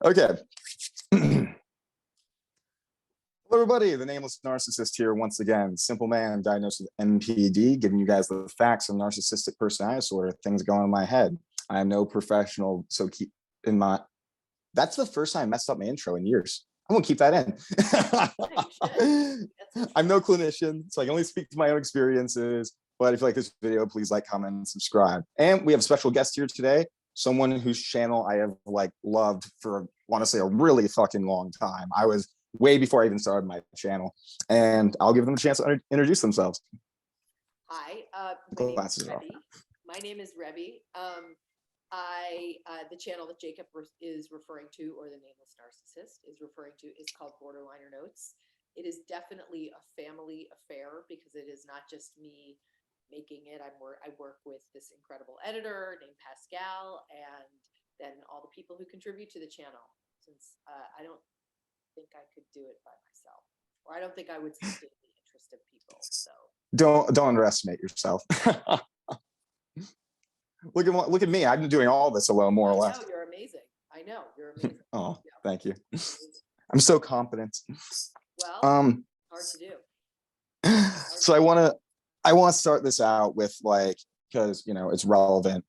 Okay. Hello, everybody. The Nameless Narcissist here once again. Simple man diagnosed with NPD, giving you guys the facts of narcissistic personality disorder, things going on in my head. I am no professional, so keep in mind. That's the first time I messed up my intro in years. I'm gonna keep that in. I'm no clinician, so I can only speak to my own experiences. But if you like this video, please like, comment, and subscribe. And we have a special guest here today, someone whose channel I have loved for, want to say, a really fucking long time. I was way before I even started my channel, and I'll give them a chance to introduce themselves. Hi, my name is Rebie. The channel that Jacob is referring to, or the Nameless Narcissist is referring to, is called Borderliner Notes. It is definitely a family affair because it is not just me making it. I work with this incredible editor named Pascal, and then all the people who contribute to the channel. Since I don't think I could do it by myself, or I don't think I would sustain the interest of people. So don't underestimate yourself. Look at me. I've been doing all this alone, more or less. No, you're amazing. I know you're amazing. Oh, yeah. Thank you. I'm so confident. Well, hard to do. So I want to start this out with, because it's relevant.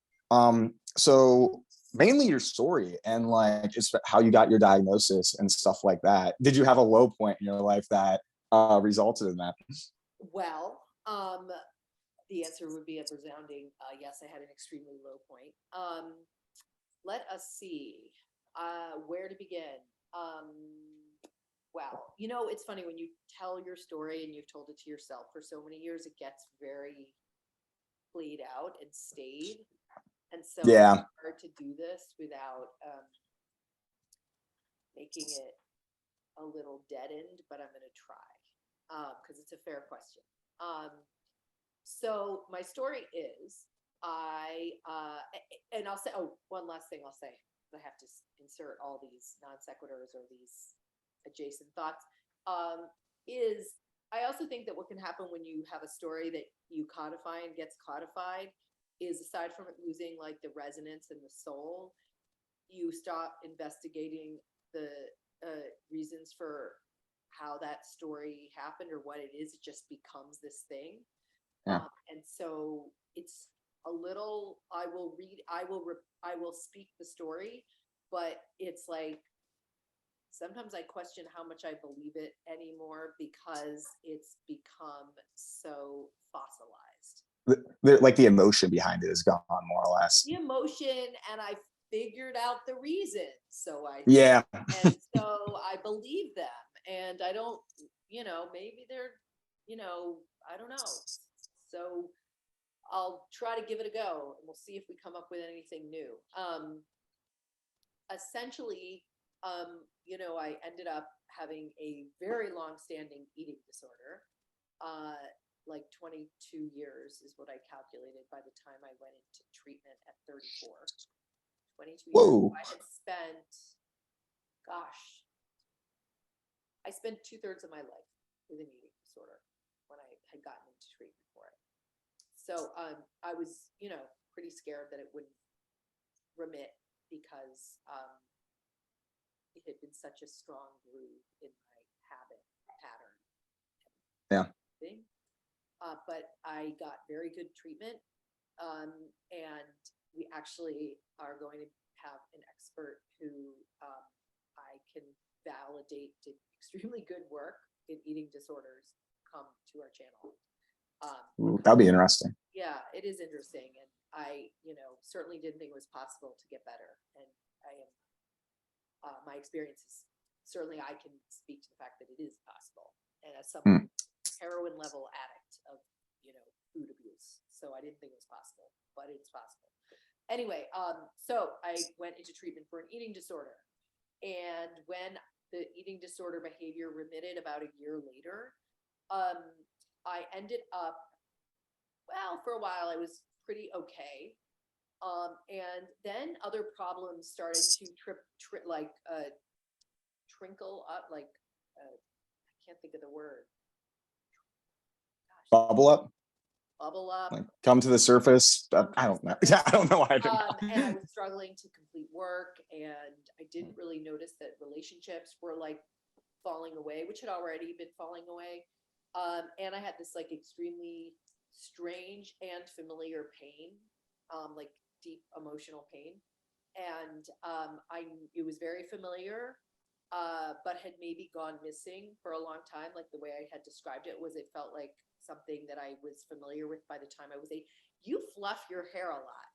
So mainly your story and it's how you got your diagnosis and stuff like that. Did you have a low point in your life that resulted in that? Well, the answer would be a resounding yes. I had an extremely low point. Let us see where to begin. Well, it's funny when you tell your story and you've told it to yourself for so many years, it gets very played out and stayed. And so yeah, it's hard to do this without making it a little dead end, but I'm going to try because it's a fair question. So my story is and I'll say, one last thing I'll say, I have to insert all these non sequiturs or these adjacent thoughts, is I also think that what can happen when you have a story that you codify and gets codified is, aside from it losing the resonance and the soul, you stop investigating the reasons for how that story happened or what it is. It just becomes this thing. Yeah. And so it's a little, I will speak the story, but it's sometimes I question how much I believe it anymore because it's become so fossilized. The emotion behind it is gone, more or less. The emotion, and I figured out the reason. So yeah. And so I believe them, and I don't, maybe they're, I don't know. So I'll try to give it a go, and we'll see if we come up with anything new. Essentially, I ended up having a very long-standing eating disorder. 22 years is what I calculated by the time I went into treatment at 34. 22 Whoa. years. I had spent, I spent 2/3 of my life with an eating disorder when I had gotten into treatment for it. So I was, pretty scared that it wouldn't remit because it had been such a strong groove in my pattern. Yeah. Thing. But I got very good treatment, and we actually are going to have an expert who I can validate did extremely good work in eating disorders come to our channel. That'll be interesting. Yeah, it is interesting, and I, certainly didn't think it was possible to get better. And I am, my experiences, certainly I can speak to the fact that it is possible. And as someone heroin level addict of, food abuse, so I didn't think it was possible, but it's possible. Anyway, so I went into treatment for an eating disorder, and when the eating disorder behavior remitted about a year later, I ended up, well, for a while I was pretty okay. And then other problems started to trinkle up, I can't think of the word. Bubble up? bubble up. Like come to the surface. I don't know. Yeah, I don't know either. And I was struggling to complete work, and I didn't really notice that relationships were like falling away, which had already been falling away. And I had this like extremely strange and familiar pain, like deep emotional pain. And it was very familiar, but had maybe gone missing for a long time. Like the way I had described it was, it felt like something that I was familiar with by the time I was 8. You fluff your hair a lot.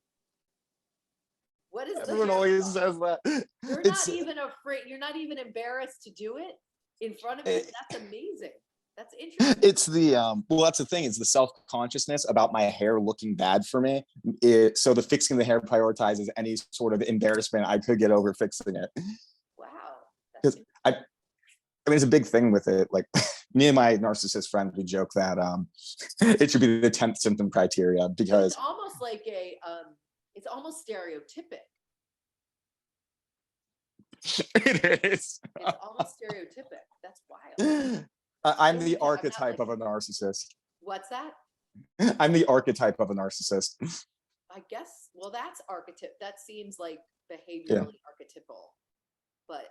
What is Everyone always says that. You're not even afraid. You're not even embarrassed to do it in front of me. That's amazing. That's interesting. It's the well, that's the thing, it's the self-consciousness about my hair looking bad for me. So the fixing the hair prioritizes any sort of embarrassment I could get over fixing it. Wow. Because I mean, it's a big thing with it. Like me and my narcissist friend, we joke that it should be the 10th symptom criteria, because it's almost like it's almost stereotypic. It is. It's almost stereotypic. That's wild. I'm the archetype of a narcissist. What's that? I'm the archetype of a narcissist. I guess. Well, that's archetype. That seems like behaviorally archetypal, but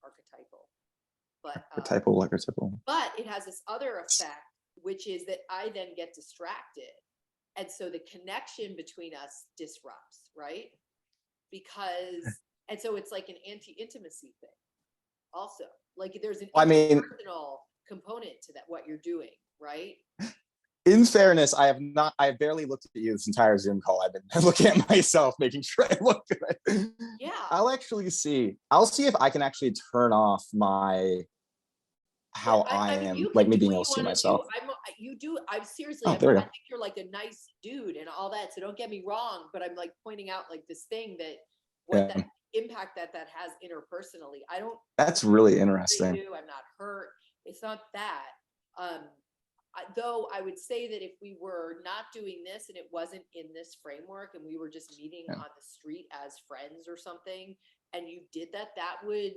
archetypal. But Archetypal. But it has this other effect, which is that I then get distracted, and so the connection between us disrupts, right? Because and so it's like an anti-intimacy thing. Also, like there's an personal component to that, what you're doing, right? In fairness, I have barely looked at you this entire Zoom call. I've been looking at myself, making sure I look good. Yeah. I'll see if I can actually turn off how I am, like me being able to see myself. I'm seriously, I think you're like a nice dude and all that. So don't get me wrong, but I'm like pointing out like this thing that that impact that has interpersonally. That's really interesting. I'm not hurt. It's not that. Though I would say that if we were not doing this and it wasn't in this framework and we were just meeting on the street as friends or something, and you did that, that would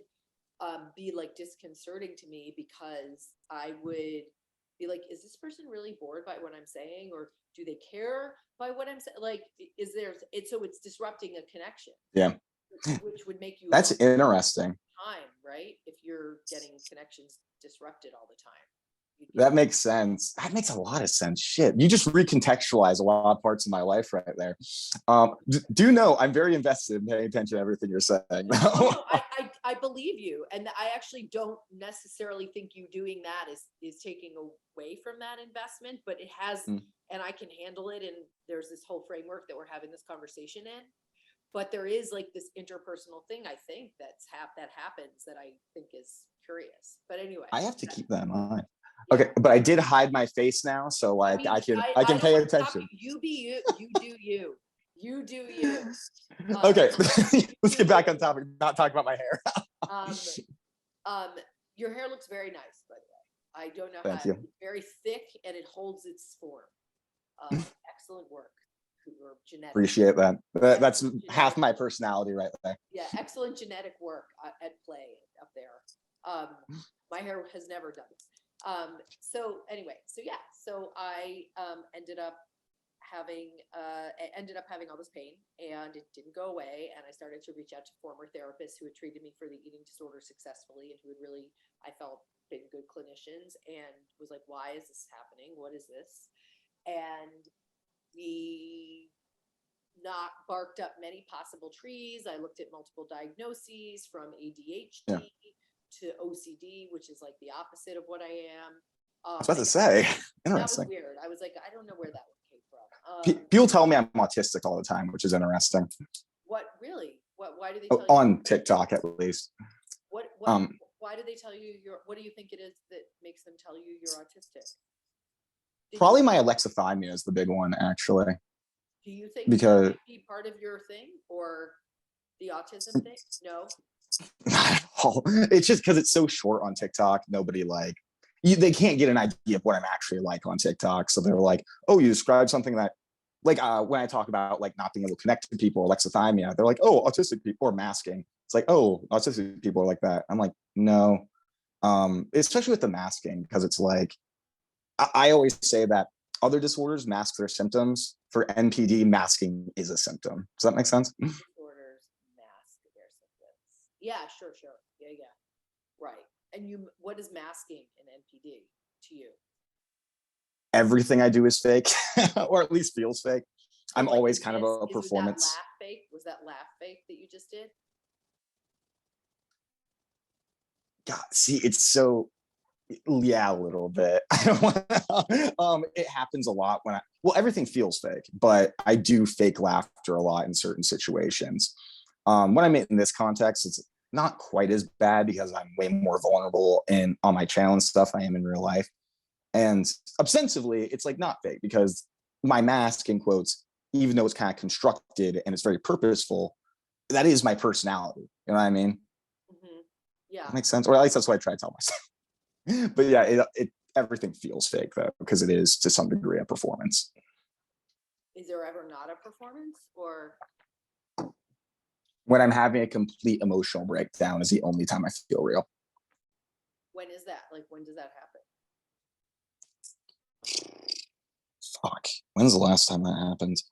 be like disconcerting to me, because I would be like, is this person really bored by what I'm saying? Or do they care by what I'm saying? Like, so it's disrupting a connection. Yeah. Which would make you that's interesting time, right? If you're getting connections disrupted all the time. That makes sense. That makes a lot of sense. Shit, you just recontextualize a lot of parts of my life right there. Do know I'm very invested in paying attention to everything you're saying. No, I believe you, and I actually don't necessarily think you doing that is taking away from that investment, but it has, and I can handle it. And there's this whole framework that we're having this conversation in. But there is like this interpersonal thing, I think, that happens that I think is curious. But anyway, I have to keep that in mind. Yeah. Okay, but I did hide my face now, so like I can pay attention. You be you. You do you. You do you. Okay, let's get back on topic. Not talk about my hair. Your hair looks very nice, by the way. I don't know Thank you. It's very thick and it holds its form. Excellent work. Genetic. Appreciate that. That's half my personality right there. Yeah, excellent genetic work at play up there. My hair has never done this. So anyway, so I ended up having all this pain, and it didn't go away. And I started to reach out to former therapists who had treated me for the eating disorder successfully, and who had really, I felt, been good clinicians, and was like, why is this happening? What is this? And we barked up many possible trees. I looked at multiple diagnoses, from ADHD to OCD, which is like the opposite of what I am. I was about to say, interesting. That was weird. I was like, I don't know where that one came from. People tell me I'm autistic all the time, which is interesting. What really? Why do they tell you? On TikTok, at least. Why do they tell you what do you think it is that makes them tell you you're autistic? Probably my alexithymia is the big one, actually. Do you think because it might be part of your thing, or the autism thing? No. Not at all. It's just because it's so short on TikTok. Nobody they can't get an idea of what I'm actually like on TikTok. So they're like, oh, you describe something that, like when I talk about like not being able to connect to people, alexithymia, they're like, oh, autistic people, or masking. It's like, oh, autistic people are like that. I'm like, no. Especially with the masking, because it's like, I always say that other disorders mask their symptoms. For NPD, masking is a symptom. Does that make sense? Disorders mask their symptoms. Yeah, sure. Yeah. Right. And what is masking in NPD to you? Everything I do is fake, or at least feels fake. I'm Like, always kind of a was performance. that laugh fake? Was that laugh fake that you just did? God, see, it's so, yeah, a little bit. I don't want it happens a lot when everything feels fake, but I do fake laughter a lot in certain situations. When I'm in this context, it's not quite as bad because I'm way more vulnerable on my channel and stuff I am in real life. And ostensibly, it's like not fake because my mask, in quotes, even though it's kind of constructed and it's very purposeful, that is my personality. You know what I mean? Mm-hmm. Yeah. That makes sense. Or at least that's what I try to tell myself. But yeah, everything feels fake though, because it is to some degree a performance. Is there ever not a performance, or? When I'm having a complete emotional breakdown is the only time I feel real. When is that? Like, when does that happen? Fuck. When's the last time that happened?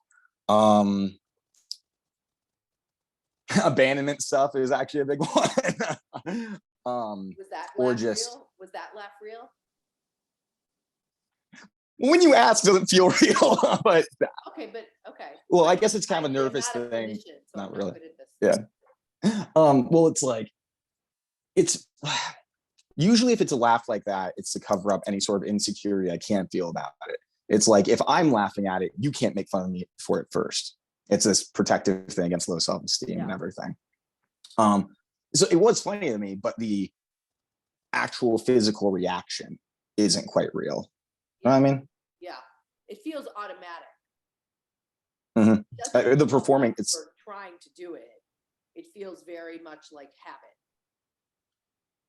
Abandonment stuff is actually a big one. Was that or laugh just real? Was that laugh real? when you ask, does it feel real? But okay. Well, I guess it's kind of a nervous I'm not thing. A clinician, so not I'm really. Not good at this. Yeah. Well, it's like it's usually if it's a laugh like that, it's to cover up any sort of insecurity I can't feel about it. It's like if I'm laughing at it, you can't make fun of me for it first. It's this protective thing against low self-esteem and everything. So it was funny to me, but the actual physical reaction isn't quite real. You know what I mean? Yeah, it feels automatic. Mm-hmm. The performing, it's trying to do it. It feels very much like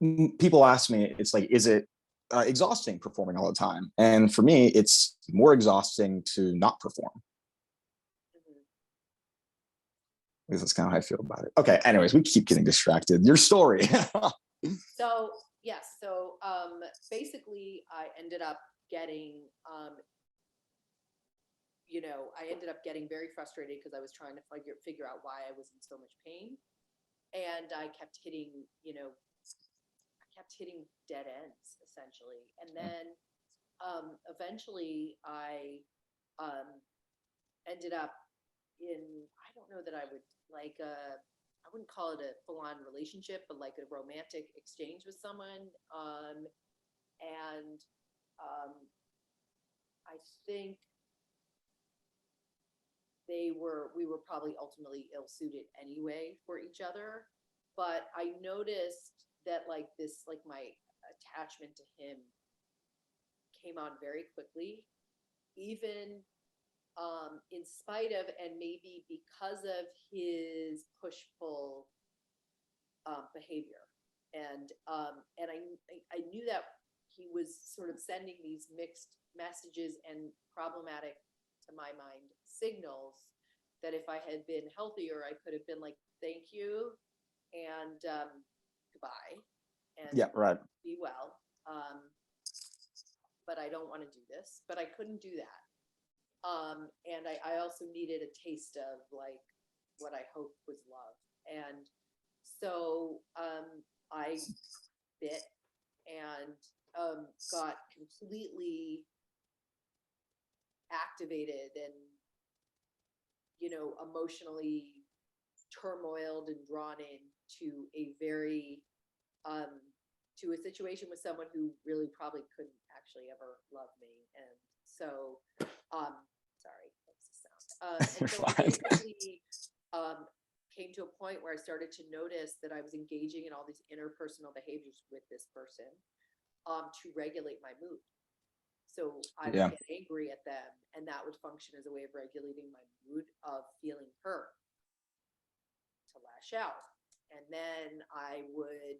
habit. People ask me, it's like, is it exhausting performing all the time? And for me, it's more exhausting to not perform. Because that's kind of how I feel about it. Okay, anyways, we keep getting distracted. Your story. So, yes. So basically, I ended up getting, very frustrated because I was trying to figure out why I was in so much pain. And I kept hitting, dead ends, essentially. And then eventually I ended up I don't know that I would I wouldn't call it a full-on relationship, but like a romantic exchange with someone. I think we were probably ultimately ill-suited anyway for each other. But I noticed that my attachment to him came on very quickly, even in spite of, and maybe because of his push-pull behavior. And I knew that he was sort of sending these mixed messages and problematic, to my mind, signals that if I had been healthier, I could have been like, thank you and goodbye, and yeah, right. be well. But I don't want to do this. But I couldn't do that. And I also needed a taste of like what I hoped was love. And so I bit and got completely activated and, emotionally turmoiled and drawn into a very, to a situation with someone who really probably couldn't actually ever love me. And so, sorry, that's the sound. And so I basically came to a point where I started to notice that I was engaging in all these interpersonal behaviors with this person to regulate my mood. So I would get angry at them, and that would function as a way of regulating my mood of feeling hurt, to lash out. And then I would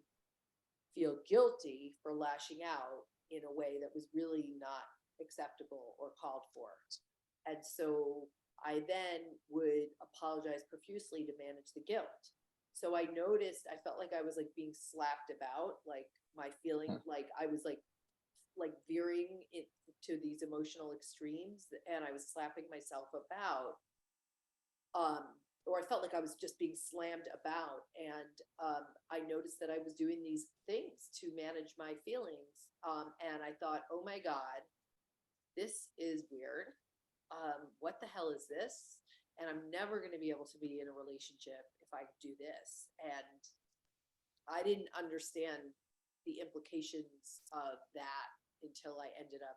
feel guilty for lashing out in a way that was really not acceptable or called for. And so I then would apologize profusely to manage the guilt. So I noticed, I felt like I was like being slapped about, like my feeling, like I was like like veering to these emotional extremes, and I was slapping myself about, or I felt like I was just being slammed about. And I noticed that I was doing these things to manage my feelings. And I thought, oh my God, this is weird. What the hell is this? And I'm never going to be able to be in a relationship if I do this. And I didn't understand the implications of that until I ended up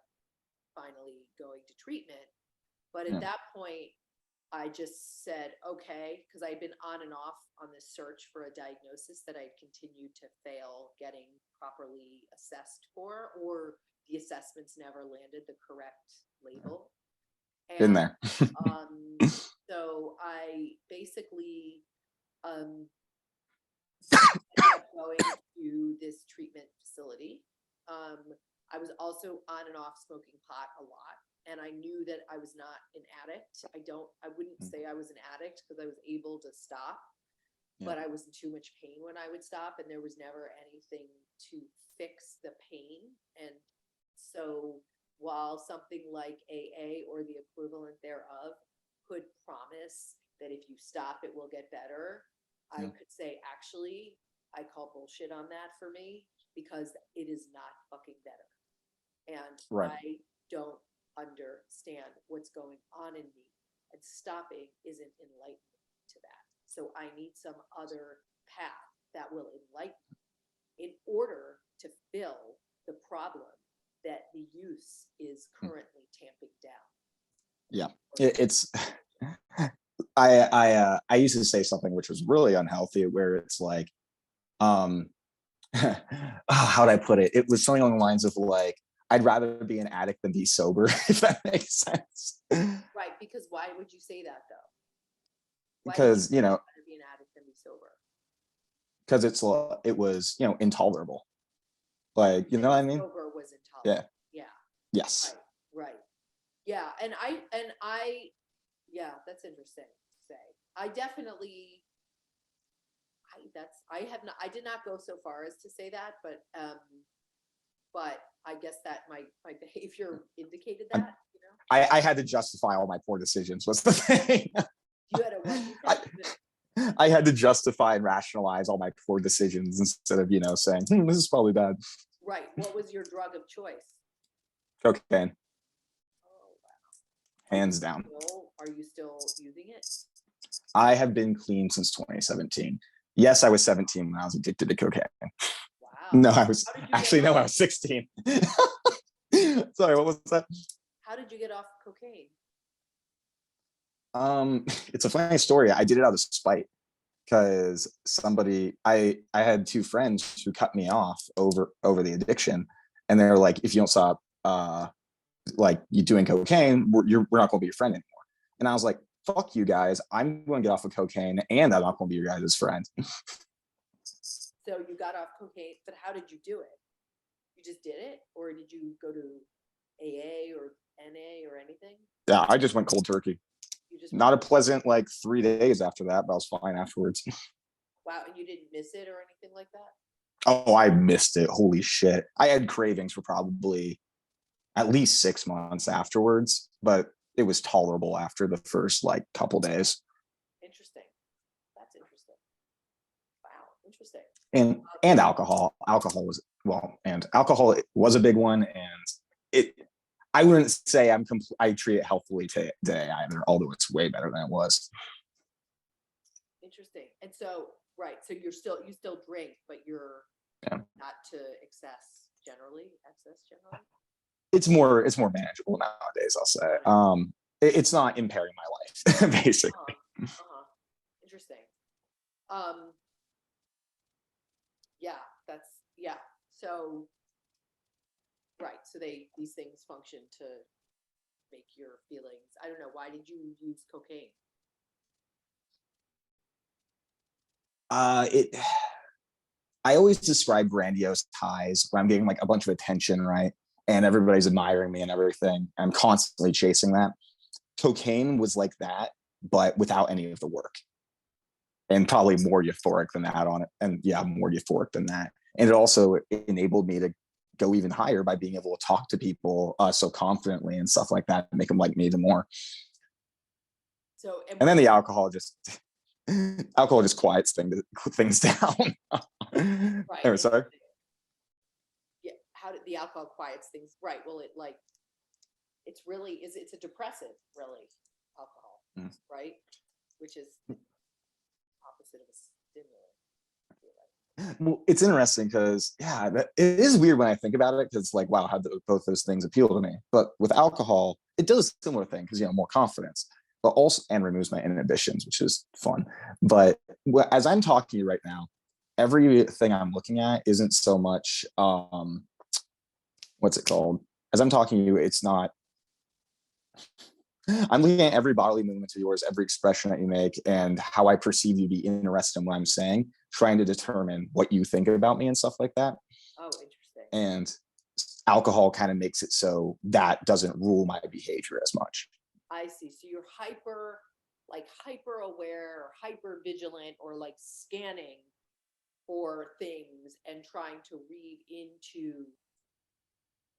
finally going to treatment. But at that point, I just said, okay, because I'd been on and off on this search for a diagnosis that I'd continued to fail getting properly assessed for, or the assessments never landed the correct label. Been there. So I basically ended up going to this treatment facility. I was also on and off smoking pot a lot. And I knew that I was not an addict. I wouldn't say I was an addict because I was able to stop, but I was in too much pain when I would stop, and there was never anything to fix the pain. And so while something like AA or the equivalent thereof could promise that if you stop, it will get better, I could say, actually, I call bullshit on that for me, because it is not fucking better. And I don't understand what's going on in me, and stopping isn't enlightening to that. So I need some other path that will enlighten me in order to fill the problem that the use is currently tamping down. Yeah, it's I used to say something which was really unhealthy, where it's like, how'd I put it? It was something along the lines of like, I'd rather be an addict than be sober, if that makes sense. Right, because why would you say that though? Because, you know, be an addict than be sober? Because it was, intolerable. Like, you know what I mean? Sober was intolerable. Yeah. Yes. Right. Yeah. And I, yeah, that's interesting to say. I definitely, I did not go so far as to say that, but I guess that my behavior indicated that, you know? I had to justify all my poor decisions, was the thing. You had a I had to justify and rationalize all my poor decisions instead of, saying, this is probably bad. Right. What was your drug of choice? Cocaine. Oh, wow. Hands down. Are you still using it? I have been clean since 2017. Yes, I was 17 when I was addicted to cocaine. Wow. No, I was 16. Sorry, what was that? How did you get off cocaine? It's a funny story. I did it out of spite, because I had two friends who cut me off over the addiction, and they're like, if you don't stop like you doing cocaine, we're not going to be your friend anymore. And I was like, fuck you guys, I'm going to get off of cocaine, and I'm not going to be your guys' friend. So you got off cocaine, but how did you do it? You just did it, or did you go to AA or NA or anything? Yeah, I just went cold turkey. Not a pleasant 3 days after that, but I was fine afterwards. Wow, and you didn't miss it or anything like that? Oh, I missed it. Holy shit. I had cravings for probably at least 6 months afterwards, but it was tolerable after the first couple days. Interesting. That's interesting. Wow, interesting. And alcohol. Alcohol was a big one, and I wouldn't say I treat it healthily today either, although it's way better than it was. Interesting. And so, right, so you still drink, but you're not to excess generally. It's more manageable nowadays, I'll say. It's not impairing my life, basically. Interesting. So right, so these things function to make your feelings. I don't know, why did you use cocaine? I always describe grandiose highs where I'm getting a bunch of attention, right? And everybody's admiring me and everything. I'm constantly chasing that. Cocaine was like that, but without any of the work. And probably more euphoric than that on it. And yeah, more euphoric than that. And it also enabled me to go even higher by being able to talk to people so confidently and stuff like that, and make them like me even more. So, and then the alcohol just quiets things down. Right. Anyway, sorry. Yeah. How did the alcohol quiets things? Right. Well, it's a depressant, really, alcohol, right? Which is opposite of a stimulant. I feel like. Well, it's interesting because it is weird when I think about it, because like, wow, how both those things appeal to me. But with alcohol, it does a similar thing because more confidence, but also and removes my inhibitions, which is fun. But as I'm talking to you right now, everything I'm looking at isn't so much what's it called? As I'm talking to you, it's not. I'm looking at every bodily movement of yours, every expression that you make, and how I perceive you to be interested in what I'm saying, trying to determine what you think about me and stuff like that. Oh, interesting. And alcohol kind of makes it so that doesn't rule my behavior as much. I see. So you're hyper aware or hyper vigilant, or like scanning for things and trying to read into.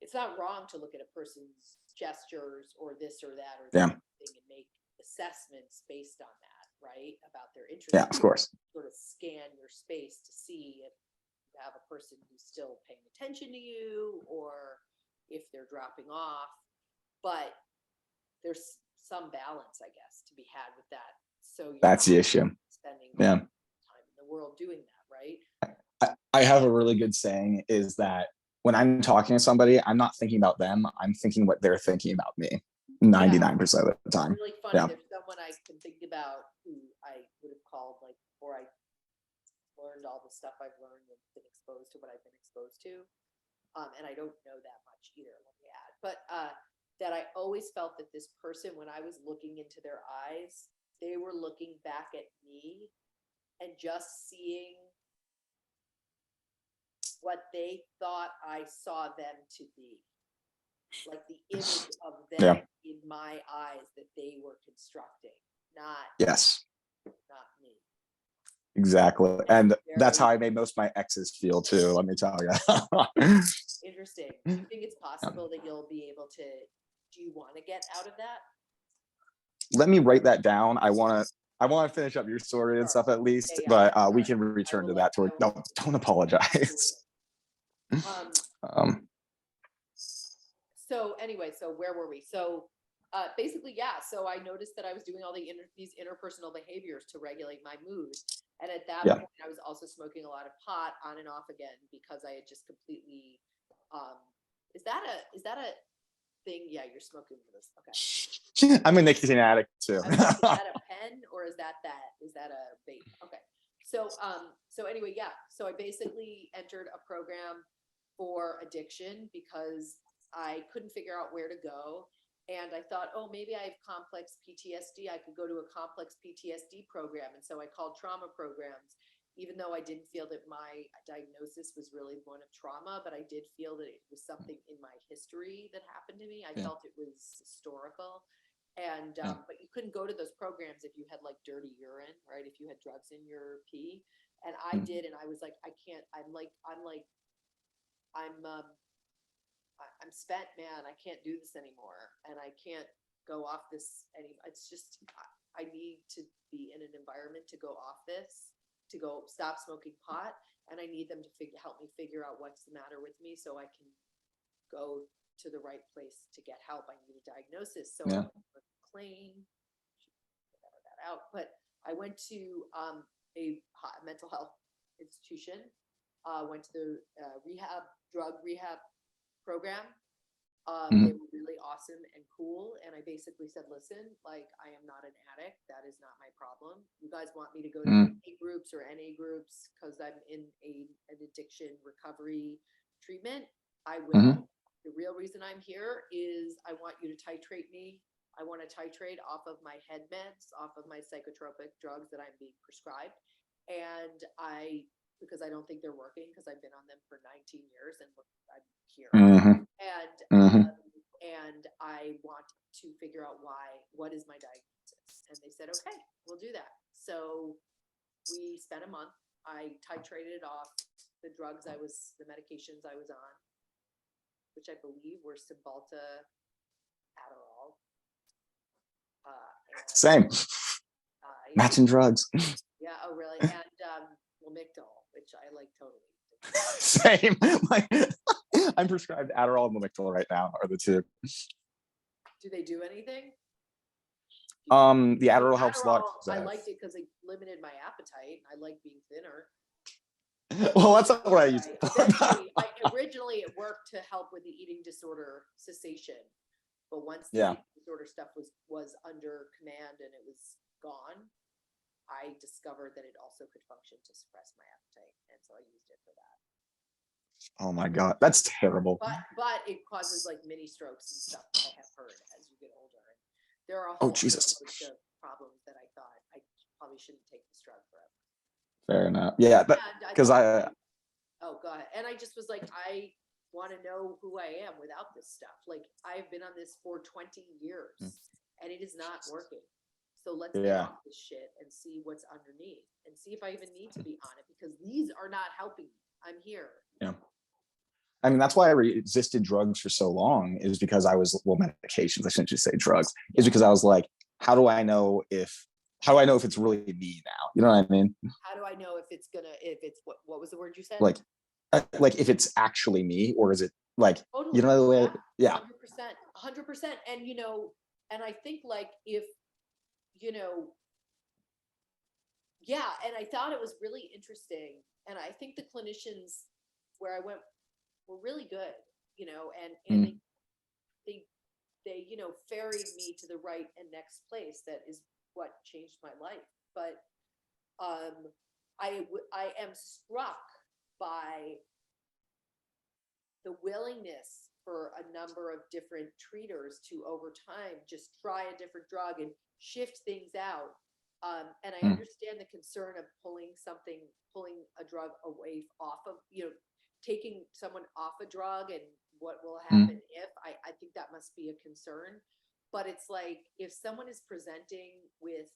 It's not wrong to look at a person's gestures or this or that or that thing and make assessments based on that, right? About their interest. Yeah, of course. Sort of scan your space to see if you have a person who's still paying attention to you or if they're dropping off. But there's some balance, I guess, to be had with that. So that's the issue. Spending time in the world doing that, right? I have a really good saying is that when I'm talking to somebody, I'm not thinking about them. I'm thinking what they're thinking about me 99% of the time. It's really funny. There's someone I can think about who I would have called like before I learned all the stuff I've learned and been exposed to what I've been exposed to. And I don't know that much either, let me add. But that I always felt that this person, when I was looking into their eyes, they were looking back at me and just seeing what they thought I saw them to be. Like the image of them in my eyes that they were constructing, not me. Exactly. And that's how I made most of my exes feel too, let me tell you. Interesting. Do you think it's possible that you'll be able to, do you want to get out of that? Let me write that down. I want to finish up your story and stuff at least, but we can return to that. Don't apologize. So anyway, so where were we? So basically, so I noticed that I was doing all these interpersonal behaviors to regulate my mood. And at that point, I was also smoking a lot of pot on and off again because I had just completely, is that a thing? Yeah, you're smoking for this. Okay. I'm a nicotine addict too. Is that a pen or is that a vape? Okay. So anyway, so I basically entered a program for addiction because I couldn't figure out where to go. And I thought, oh, maybe I have complex PTSD. I could go to a complex PTSD program. And so I called trauma programs, even though I didn't feel that my diagnosis was really one of trauma, but I did feel that it was something in my history that happened to me. I felt it was historical. And, but you couldn't go to those programs if you had like dirty urine, right? If you had drugs in your pee. And I did. And I was like, I can't, I'm spent, man. I can't do this anymore. And I can't go off this anymore. It's just, I need to be in an environment to go off this, to go stop smoking pot. And I need them to help me figure out what's the matter with me so I can go to the right place to get help. I need a diagnosis. So I went to McLean, that out, but I went to a mental health institution, went to the drug rehab program. They were really awesome and cool. And I basically said, listen, like, I am not an addict. That is not my problem. You guys want me to go to AA groups or NA groups because I'm in an addiction recovery treatment? I will. The real reason I'm here is I want you to titrate me. I want to titrate off of my head meds, off of my psychotropic drugs that I'm being prescribed. And because I don't think they're working because I've been on them for 19 years and I'm here. And I want to figure out what is my diagnosis? And they said, okay, we'll do that. So we spent a month. I titrated off the medications I was on. which I believe were Cymbalta, Adderall. Same. Yeah. Matching drugs. Yeah. Oh, really? And Lamictal, which I like totally. Same. Like, I'm prescribed Adderall and Lamictal right now, are the two. Do they do anything? The Adderall helps a lot. I liked it because it limited my appetite. I like being thinner. Well, that's not what I used. Originally, it worked to help with the eating disorder cessation, but once the eating disorder stuff was under command and it was gone, I discovered that it also could function to suppress my appetite, and so I used it for that. Oh my God, that's terrible. But it causes like mini strokes and stuff, I have heard, as you get older. And there are a whole Jesus. host of problems that I thought I probably shouldn't take this drug forever. Fair enough. Yeah, because oh, go ahead. And I just was like, I want to know who I am without this stuff. Like, I've been on this for 20 years and it is not working. So let's get off this shit and see what's underneath and see if I even need to be on it, because these are not helping me. I'm here. Yeah. I mean, that's why I resisted drugs for so long, is because I was, well, medications, I shouldn't just say drugs, is because I was like, how do I know if it's really me now? You know what I mean? How do I know if it's what was the word you said? Like if it's actually me, or is it like, totally. you know, the way, 100%. And, you know, and I think like if, you know, and I thought it was really interesting. And I think the clinicians where I went were really good, you know, and they, you know, ferried me to the right and next place. That is what changed my life. But I am struck by the willingness for a number of different treaters to, over time, just try a different drug and shift things out. And I understand the concern of pulling a drug away off of, you know, taking someone off a drug and what will happen if. I think that must be a concern. But it's like, if someone is presenting with,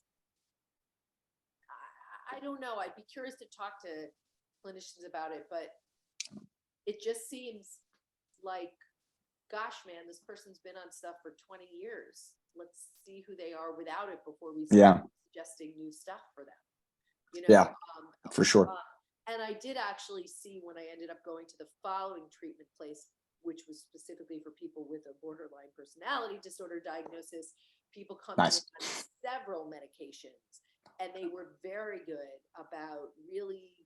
I don't know, I'd be curious to talk to clinicians about it, but it just seems like, gosh, man, this person's been on stuff for 20 years. Let's see who they are without it before we start suggesting new stuff for them. You know? For sure. And I did actually see, when I ended up going to the following treatment place, which was specifically for people with a borderline personality disorder diagnosis, people come in on several medications, and they were very good about really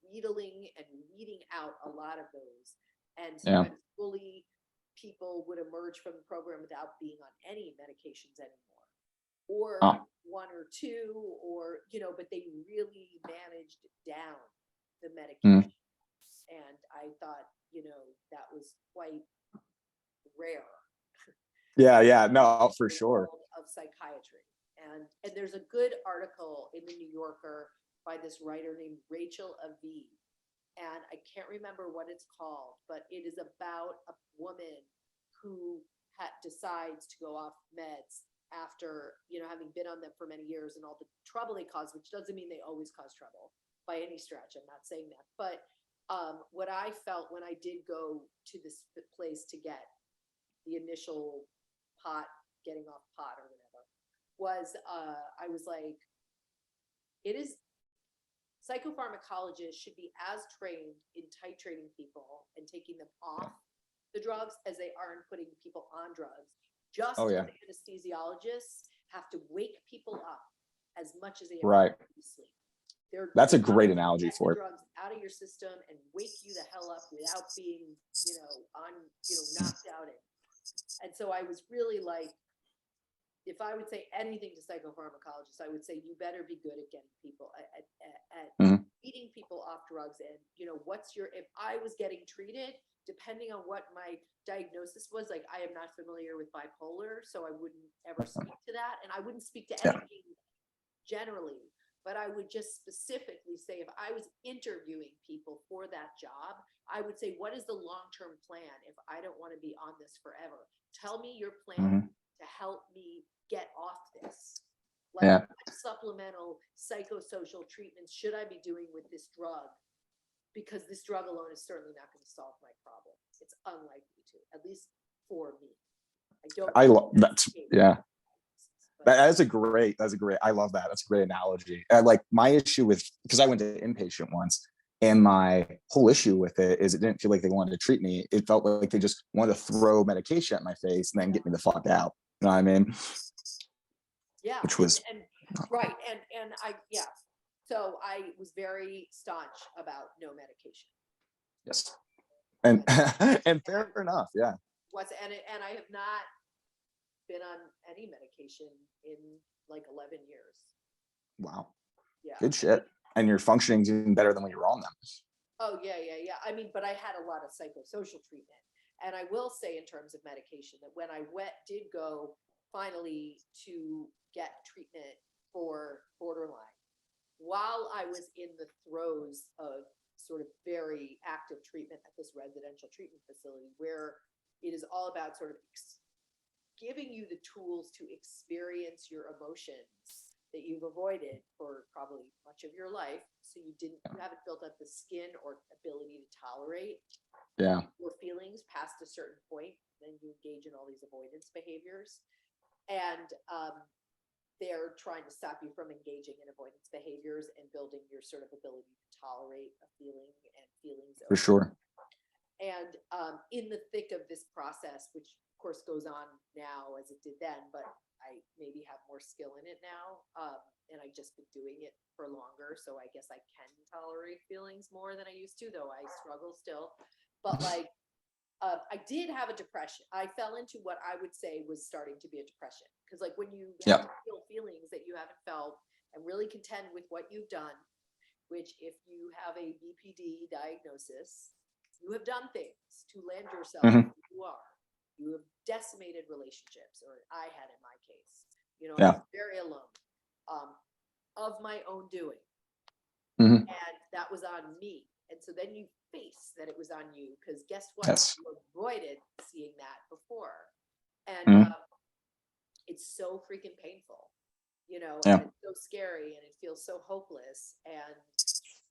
wheedling and weeding out a lot of those. And sometimes fully people would emerge from the program without being on any medications anymore, or one or two, or, you know, but they really managed down the medication. And I thought, you know, that was quite rare. No, for sure. Of psychiatry. And there's a good article in the New Yorker by this writer named Rachel Aviv. And I can't remember what it's called, but it is about a woman who decides to go off meds after, you know, having been on them for many years and all the trouble they cause, which doesn't mean they always cause trouble by any stretch. I'm not saying that. But what I felt when I did go to this place to get the initial getting off pot or whatever, was I was like, psychopharmacologists should be as trained in titrating people and taking them off the drugs as they are in putting people on drugs. Just as anesthesiologists have to wake people up as much as they have to sleep. That's a great analogy for it. Drugs out of your system and wake you the hell up without being, you know, knocked out. And so I was really like, if I would say anything to psychopharmacologists, I would say you better be good at getting people at eating people off drugs. And, you know, if I was getting treated, depending on what my diagnosis was, like, I am not familiar with bipolar, so I wouldn't ever speak to that. And I wouldn't speak to anything generally, but I would just specifically say, if I was interviewing people for that job, I would say, what is the long-term plan if I don't want to be on this forever? Tell me your plan to help me get off this. Like, what supplemental psychosocial treatments should I be doing with this drug because this drug alone is certainly not going to solve my problem. It's unlikely to, at least for me. I love that's yeah. But That's a great, I love that. That's a great analogy. Like my issue with, because I went to inpatient once, and my whole issue with it is it didn't feel like they wanted to treat me. It felt like they just wanted to throw medication at my face and then get me the fuck out. You know what I mean? yeah, Which was and right, and I yeah. So I was very staunch about no medication. yes, and and fair enough, yeah. And I have not been on any medication in like 11 years. Wow, Yeah. good shit. And you're functioning even better than when you were on them. Oh yeah. I mean, but I had a lot of psychosocial treatment, and I will say in terms of medication that when I did go finally to get treatment for borderline, while I was in the throes of sort of very active treatment at this residential treatment facility, where it is all about sort of giving you the tools to experience your emotions that you've avoided for probably much of your life. So you haven't built up the skin or ability to tolerate your feelings past a certain point. Then you engage in all these avoidance behaviors. And they're trying to stop you from engaging in avoidance behaviors and building your sort of ability to tolerate a feeling and feelings. For sure. And in the thick of this process, which of course goes on now as it did then, but I maybe have more skill in it now, and I've just been doing it for longer, so I guess I can tolerate feelings more than I used to, though I struggle still. But like, I did have a depression. I fell into what I would say was starting to be a depression, because like when you have to feel feelings that you haven't felt and really contend with what you've done, which if you have a BPD diagnosis, you have done things to land yourself where you are. You have decimated relationships, or I had in my case. You know, I was very alone, of my own doing. And that was on me. And so then you face that it was on you, because guess what? Yes. You avoided seeing that before. And it's so freaking painful, you know, and it's so scary, and it feels so hopeless. And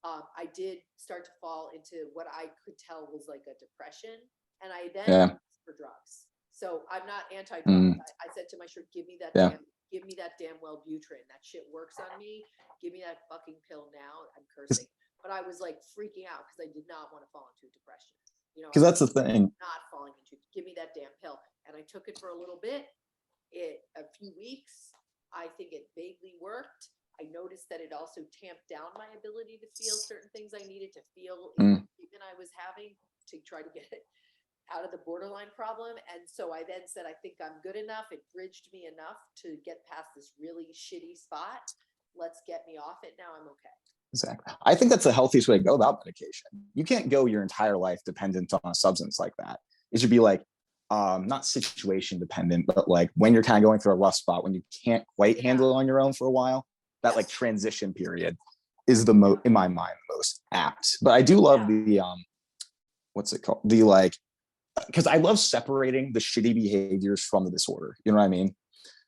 I did start to fall into what I could tell was like a depression. And I then asked for drugs. So I'm not anti-drugs. I said to my shirt, give me that damn Wellbutrin. That shit works on me. Give me that fucking pill now. I'm cursing. But I was like freaking out because I did not want to fall into a depression. You know, because that's the thing. Not falling into, give me that damn pill. And I took it for a little bit. A few weeks. I think it vaguely worked. I noticed that it also tamped down my ability to feel certain things I needed to feel in the treatment I was having to try to get it out of the borderline problem. And so I then said, I think I'm good enough. It bridged me enough to get past this really shitty spot. Let's get me off it. Now I'm okay. Exactly. I think that's the healthiest way to go about medication. You can't go your entire life dependent on a substance like that. It should be like, not situation dependent, but like when you're kind of going through a rough spot, when you can't quite handle it on your own for a while, that like transition period is the most, in my mind, most apt. But I do love the, what's it called? The like, because I love separating the shitty behaviors from the disorder. You know what I mean?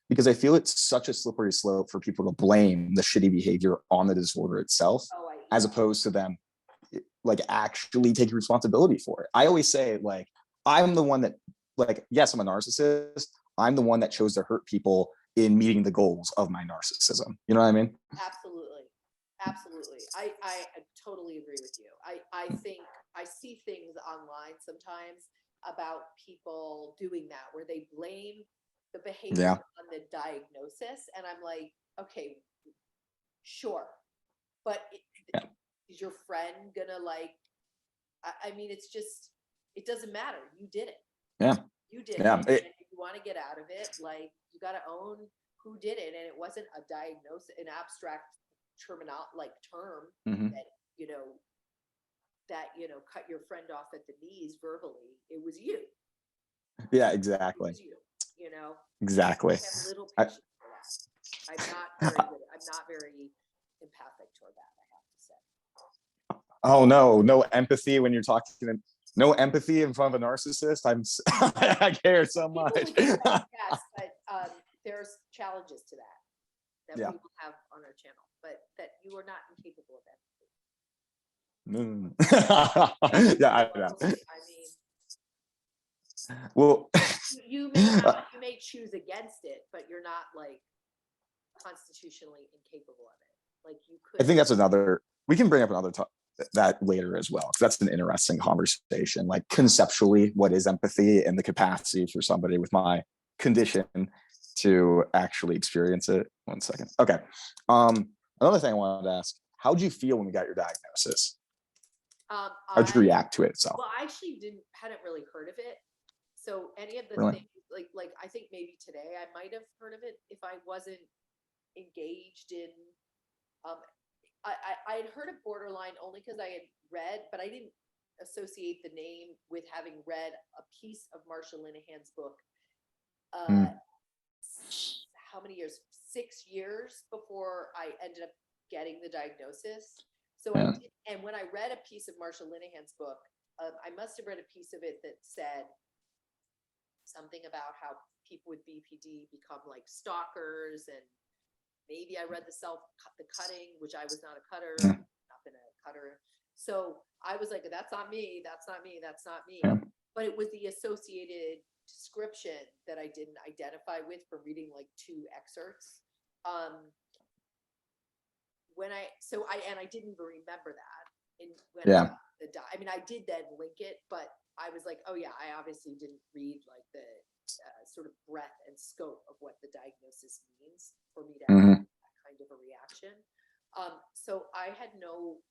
Because I feel it's such a slippery slope for people to blame the shitty behavior on the disorder itself, as opposed to them like actually taking responsibility for it. I always say like, I'm the one that, like, yes, I'm a narcissist. I'm the one that chose to hurt people in meeting the goals of my narcissism. You know what I mean? Absolutely. I totally agree with you. I think I see things online sometimes about people doing that, where they blame the behavior on the diagnosis. And I'm like, okay, sure. But is your friend gonna like, I mean, it's just, it doesn't matter. You did it. Yeah. You did it. And if you want to get out of it, like, you got to own who did it. And it wasn't a diagnosis, an abstract term that, cut your friend off at the knees verbally. It was you. Yeah, exactly. It was you, Exactly. I have little patience for that. I'm not very good. I'm not very empathic toward that, I have to say. Oh no empathy when you're talking. No empathy in front of a narcissist. I care so much. Yes, but there's challenges to that we will have on our channel, but that you are not incapable of empathy. Yeah, I know. I mean, Well, you may choose against it, but you're not like constitutionally incapable of it. Like you could. I think that's another. We can bring up another that later as well, because that's an interesting conversation. Like conceptually, what is empathy and the capacity for somebody with my condition to actually experience it. One second. Okay. Another thing I wanted to ask: how'd you feel when you got your diagnosis? How'd you react to it itself? Well, I actually hadn't really heard of it. So any of the Really? things, like I think maybe today I might have heard of it if I wasn't engaged in. I had heard of borderline only because I had read, but I didn't associate the name with having read a piece of Marsha Linehan's book. How many years? 6 years before I ended up getting the diagnosis. So I did, and when I read a piece of Marsha Linehan's book, I must have read a piece of it that said something about how people with BPD become like stalkers, and maybe I read the cutting, which I was not a cutter, not been a cutter. So I was like, that's not me, that's not me, that's not me. Yeah. But it was the associated description that I didn't identify with from reading like 2 excerpts. I didn't even remember that. And when I mean, I did then link it, but I was like, oh yeah, I obviously didn't read like the sort of breadth and scope of what the diagnosis means for me to have that kind of a reaction. So I had no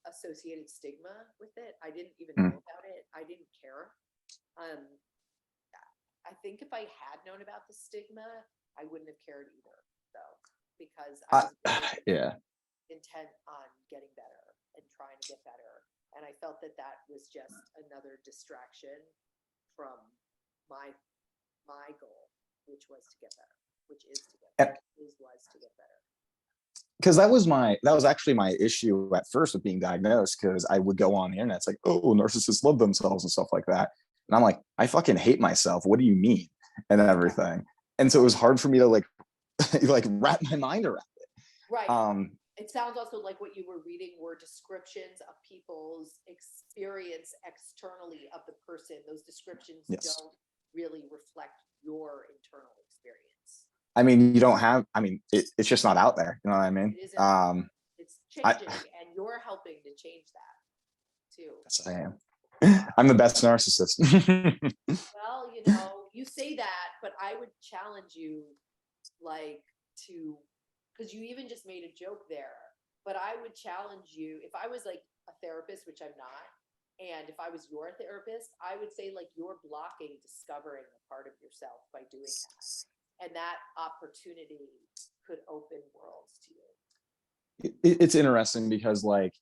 associated stigma with it. I didn't even know about it. I didn't care. I think if I had known about the stigma, I wouldn't have cared either, though, because I was really intent on getting better and trying to get better. And I felt that was just another distraction from my goal, which was to get better, which is to get better, was to get better. Because that was actually my issue at first with being diagnosed, because I would go on the internet, it's like, oh, narcissists love themselves and stuff like that. And I'm like, I fucking hate myself. What do you mean? And everything. And so it was hard for me to like wrap my mind around it. Right. It sounds also like what you were reading were descriptions of people's experience externally of the person. Those descriptions don't really reflect your internal experience. I mean, it's just not out there. You know what I mean? It isn't. It's changing, and you're helping to change that too. Yes, I am. I'm the best narcissist. Well, you say that, but I would challenge you, because you even just made a joke there, but I would challenge you, if I was like a therapist, which I'm not, and if I was your therapist, I would say like you're blocking discovering a part of yourself by doing that. And that opportunity could open worlds to you. It's interesting because like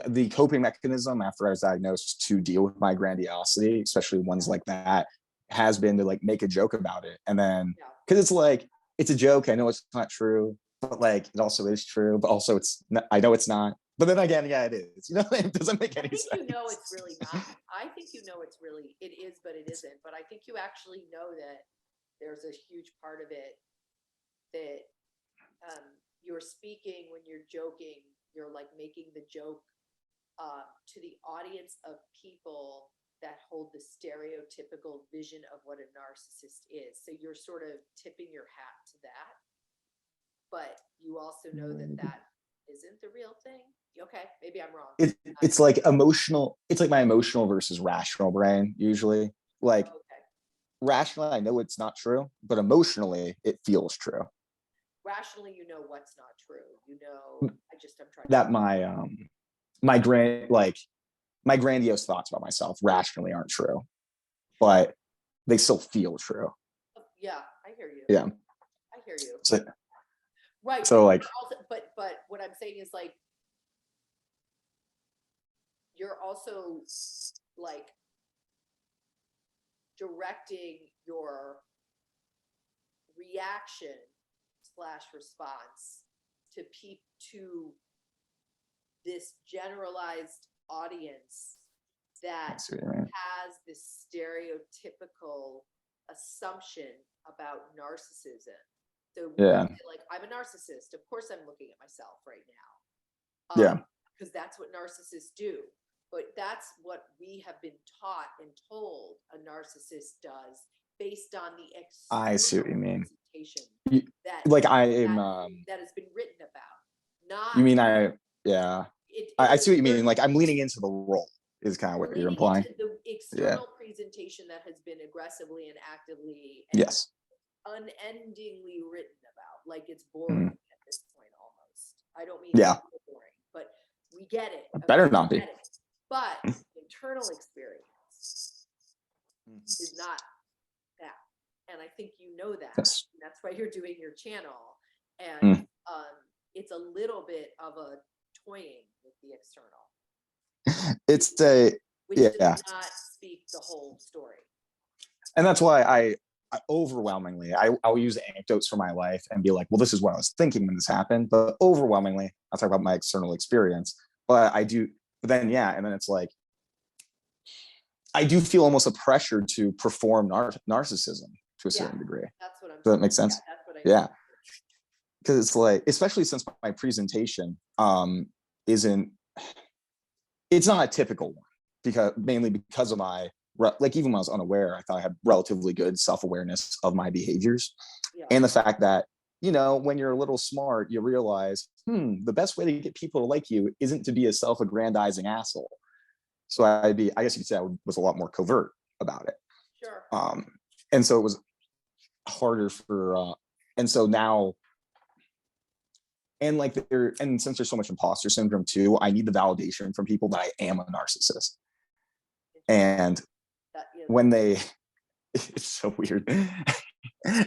the coping mechanism after I was diagnosed to deal with my grandiosity, especially ones like that, has been to like make a joke about it. And then because it's like, it's a joke. I know it's not true, but like it also is true, but also I know it's not. But then again, yeah, it is. It doesn't make any sense. I think it's really not. I think it is, but it isn't. But I think you actually know that there's a huge part of it that you're speaking when you're joking. You're like making the joke to the audience of people that hold the stereotypical vision of what a narcissist is. So you're sort of tipping your hat to that, but you also know that isn't the real thing. Okay, maybe I'm wrong. It's like emotional. It's like my emotional versus rational brain usually. Like rationally, I know it's not true, but emotionally, it feels true. Rationally, you know what's not true. I'm trying that my grandiose thoughts about myself rationally aren't true, but they still feel true. Yeah, I hear you. Yeah, I hear you. So, right. So like, but what I'm saying is like, you're also like directing your reaction / response to this generalized audience that has this stereotypical assumption about narcissism. So like, I'm a narcissist. Of course I'm looking at myself right now. because that's what narcissists do. But that's what we have been taught and told a narcissist does based on the I see what you mean. presentation You, that like I am, that has been written about. Not you mean I see what you mean. Like I'm leaning into the role is kind of what you're implying. The external presentation that has been aggressively and actively and Yes. unendingly written about. Like it's boring at this point almost. I don't mean it's boring, but we get it. Better not be. But internal experience is not that. And I think you know that. Yes. That's why you're doing your channel. And it's a little bit of a toying with the external. It's which does not speak the whole story. And that's why I overwhelmingly, I'll use anecdotes from my life and be like, well, this is what I was thinking when this happened. But overwhelmingly, I'll talk about my external experience. But then it's like, I do feel almost a pressure to perform narcissism to a certain degree. That's what I'm saying. Does that make sense? Yeah, that's what I mean. Because it's like, especially since my presentation it's not a typical one, mainly because of my, like even when I was unaware, I thought I had relatively good self-awareness of my behaviors. And the fact that, when you're a little smart, you realize, the best way to get people to like you isn't to be a self-aggrandizing asshole. So I guess you could say I was a lot more covert about it. Sure. And so it was harder and so now, and since there's so much imposter syndrome too, I need the validation from people that I am a narcissist. And when it's so weird.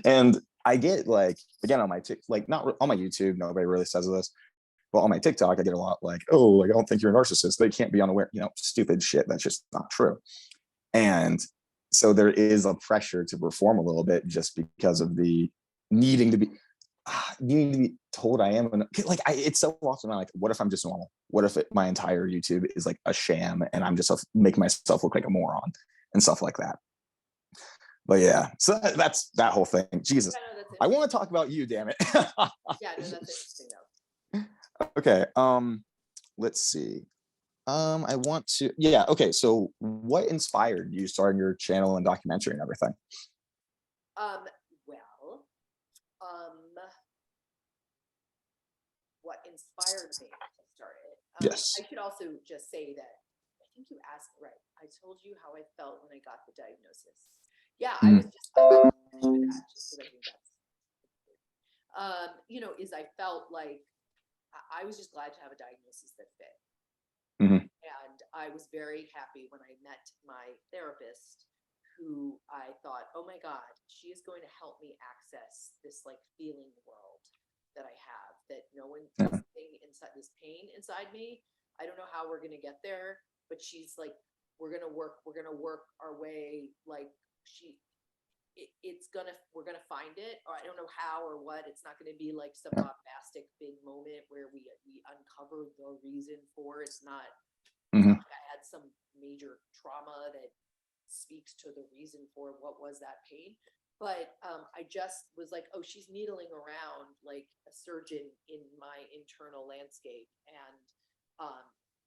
And I get again, on my not on my YouTube, nobody really says this, but on my TikTok, I get a lot I don't think you're a narcissist. They can't be unaware, stupid shit. That's just not true. And so there is a pressure to perform a little bit just because of the needing to be told I am. It's so often I'm like, what if I'm just normal? What if my entire YouTube is like a sham and I'm just making myself look like a moron and stuff like that? But so that's that whole thing. Jesus, I want to talk about you, damn it. That's interesting though. Okay. Let's see. I want to. Okay. So, what inspired you starting your channel and documentary and everything? What inspired me to start it? Yes. I should also just say that I think you asked right. I told you how I felt when I got the diagnosis. I was just that just because I think that's I felt like I was just glad to have a diagnosis that fit. And I was very happy when I met my therapist, who I thought, oh my God, she is going to help me access this feeling world that I have, that no one this thing inside, this pain inside me. I don't know how we're going to get there, but she's like, we're going to work our way. We're going to find it, or I don't know how or what. It's not going to be like some bombastic big moment where we uncover the reason for it. It's not like I had some major trauma that speaks to the reason for what was that pain. But I just was like, oh, she's needling around like a surgeon in my internal landscape. And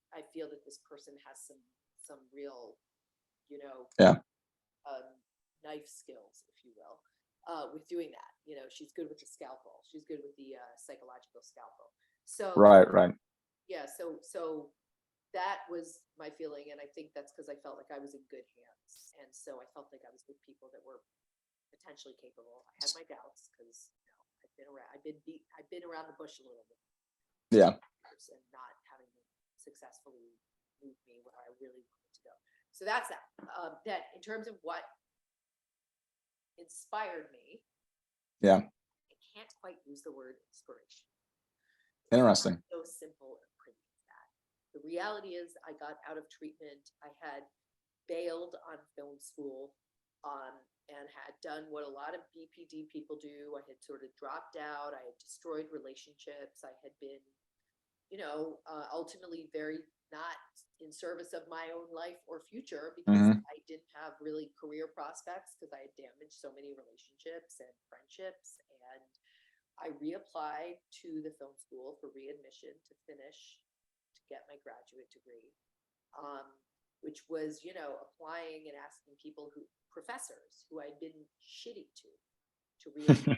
I feel that this person has some real, knife skills, if you will, with doing that. She's good with the scalpel. She's good with the psychological scalpel. So right. So that was my feeling. And I think that's because I felt like I was in good hands. And so I felt like I was with people that were potentially capable. I had my doubts because I've been around the bush a little bit. And not having successfully moved me where I really wanted to go. So that's that. That in terms of what inspired me. I can't quite use the word inspiration. Interesting. It's so simple and pretty as that. The reality is I got out of treatment. I had bailed on film school. And had done what a lot of BPD people do. I had sort of dropped out. I had destroyed relationships. I had been, ultimately very not in service of my own life or future because I didn't have really career prospects because I had damaged so many relationships and friendships. And I reapplied to the film school for readmission to get my graduate degree, which was, you know, applying and asking professors who I'd been shitty to read.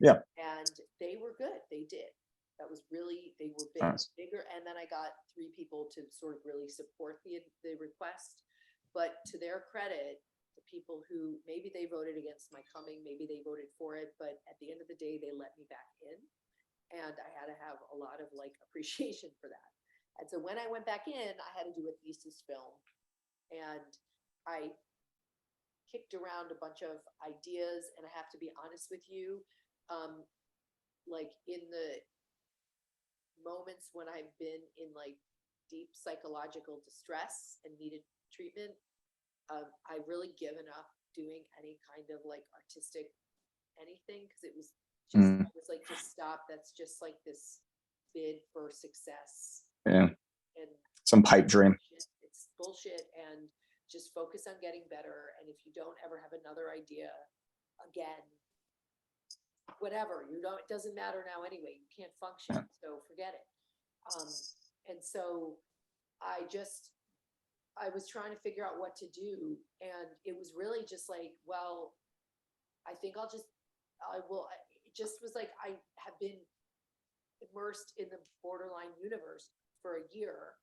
Yeah. And they were good. They did. That was really, they were bigger. And then I got 3 people to sort of really support the request. But to their credit, the people who maybe they voted against my coming, maybe they voted for it, but at the end of the day, they let me back in. And I had to have a lot of like appreciation for that. And so when I went back in, I had to do a thesis film, and I kicked around a bunch of ideas. And I have to be honest with you, like in the moments when I've been in like deep psychological distress and needed treatment, I've really given up doing any kind of like artistic anything, because it was just, I was like, just stop. That's just like this bid for success. Yeah. And Some pipe dream. It's bullshit. And just focus on getting better. And if you don't ever have another idea again, whatever, you don't, it doesn't matter now anyway, you can't function. Yeah. So forget it. And so I was trying to figure out what to do. And it was really just like, well, I think it just was like, I have been immersed in the borderline universe for a year.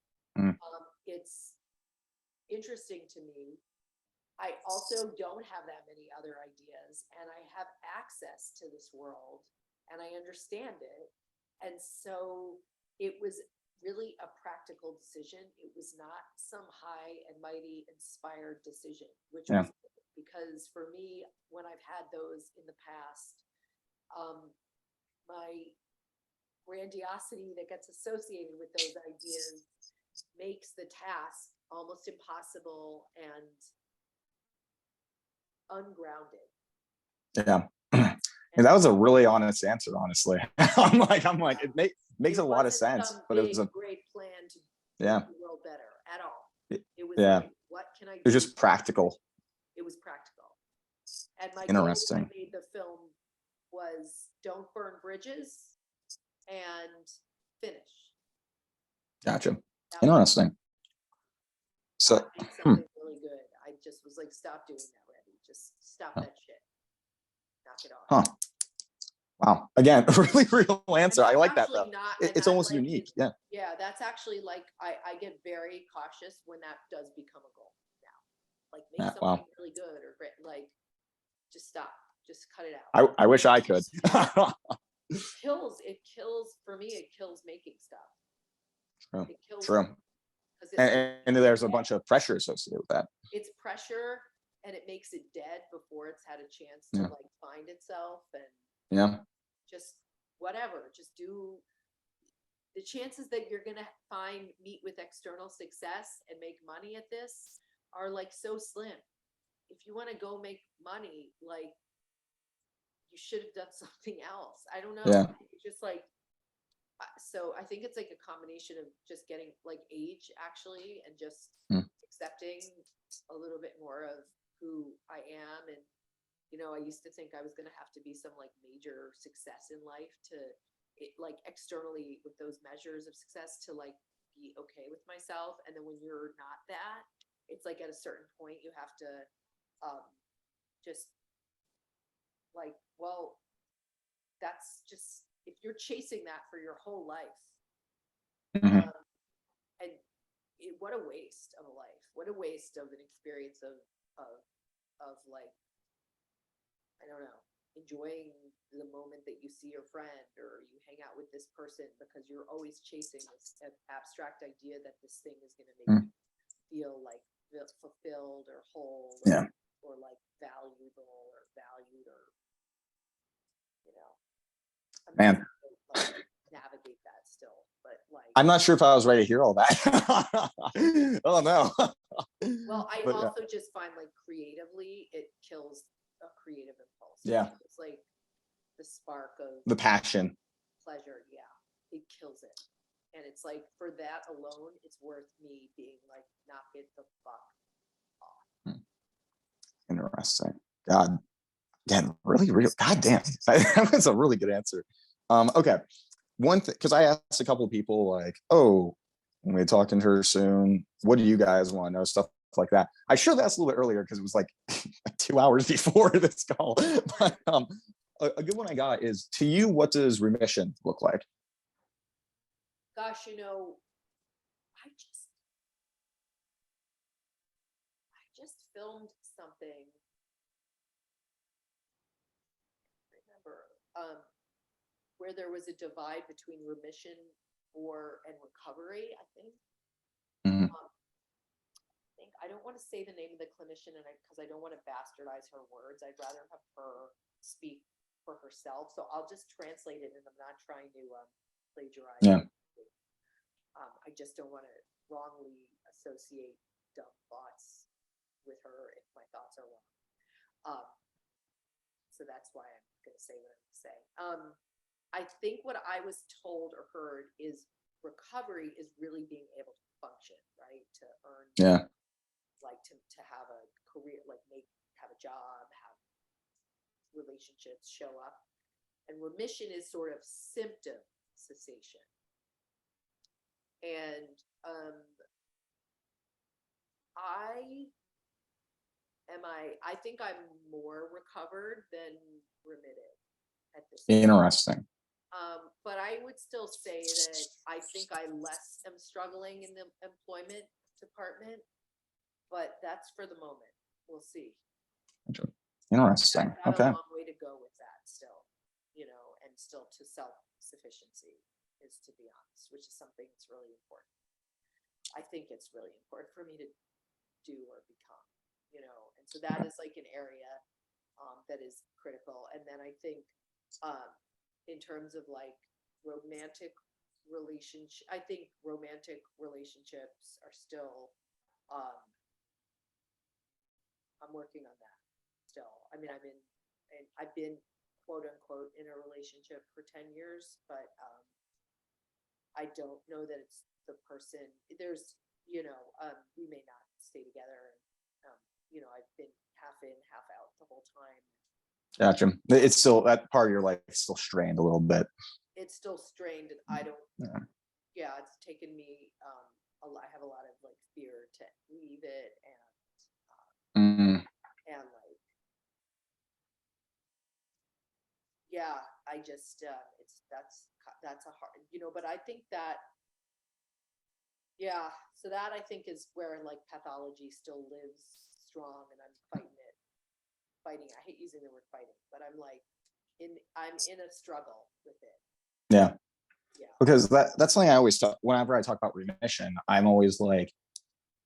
It's interesting to me. I also don't have that many other ideas, and I have access to this world, and I understand it. And so it was really a practical decision. It was not some high and mighty inspired decision, which was, because for me, when I've had those in the past, my grandiosity that gets associated with those ideas makes the task almost impossible and ungrounded. Yeah. And that was a really honest answer, honestly. I'm like, it makes a lot of sense, but it was a great plan to make the world better at all. It was like, what can I do? It was just practical. It was practical. And my Interesting. goal when I made the film was don't burn bridges and finish. Gotcha. Interesting. So something really good. I just was like, stop doing that, Rebie. Just stop that shit. Knock it off. Huh. Wow. Again, a really real answer. I like that though. It's almost like, unique. Yeah. Yeah, that's actually like, I get very cautious when that does become a goal now. Like make something really good or great. Like just stop. Just cut it out. I wish I could. It kills for me, it kills making stuff. True. It kills True. And there's a bunch of pressure associated with that. It's pressure, and it makes it dead before it's had a chance to like find itself, and just whatever, just do. The chances that you're gonna meet with external success and make money at this are like so slim. If you want to go make money, like you should have done something else. I don't know. Yeah. It's just like. So I think it's like a combination of just getting like age actually, and just accepting a little bit more of who I am. And, you know, I used to think I was going to have to be some like major success in life to like externally with those measures of success to like be okay with myself. And then when you're not that, it's like at a certain point you have to just like, well, that's just, if you're chasing that for your whole life, and what a waste of a life, what a waste of an experience of like, I don't know, enjoying the moment that you see your friend or you hang out with this person, because you're always chasing this abstract idea that this thing is going to make you feel like fulfilled or whole, or like valuable or valued, or, you know. Man, navigate that still, but like I'm not sure if I was ready to hear all that. Oh no. Well, I also just find like creatively it kills a creative impulse. Yeah. It's like the spark of the passion, pleasure. Yeah, it kills it. And it's like, for that alone, it's worth me being like, knock it the fuck off. Interesting. God. Again, really real. God damn. That was a really good answer. Okay. one thing, because I asked a couple of people like, oh, when we're talking to her soon, what do you guys want to know? Stuff like that. I should have asked a little bit earlier because it was like 2 hours before this call. But a good one I got is, to you, what does remission look like? Gosh, I just filmed something. Remember, where there was a divide between remission and recovery, I think. Mhm. I don't want to say the name of the clinician, because I don't want to bastardize her words. I'd rather have her speak for herself. So I'll just translate it, and I'm not trying to plagiarize. Yeah. I just don't want to wrongly associate dumb thoughts with her if my thoughts are wrong. So that's why I'm going to say what I'm going to say. I think what I was told or heard is recovery is really being able to function, right? To earn, Yeah. like to have a career, like have a job, have relationships, show up. And remission is sort of symptom cessation. And I think I'm more recovered than remitted at this point. Interesting. But I would still say that I think I less am struggling in the employment department, but that's for the moment. We'll see. Interesting. I've got Okay. a long way to go with that still, and still to self-sufficiency is, to be honest, which is something that's really important. I think it's really important for me to do or become, and so that is like an area that is critical. And then I think in terms of like romantic relationship, I think romantic relationships are still, I'm working on that still. I mean, I've been quote unquote in a relationship for 10 years, but I don't know that it's the person. There's, we may not stay together. And, I've been half in, half out the whole time. Gotcha. It's still, that part of your life is still strained a little bit. It's still strained. And I don't, it's taken me, I have a lot of like fear to leave it. And like, I just, that's a hard, but I think that, so that I think is where like pathology still lives strong, and I'm fighting. I hate using the word fighting, but I'm like, I'm in a struggle with it. Yeah. Because that's something I always talk, whenever I talk about remission, I'm always like,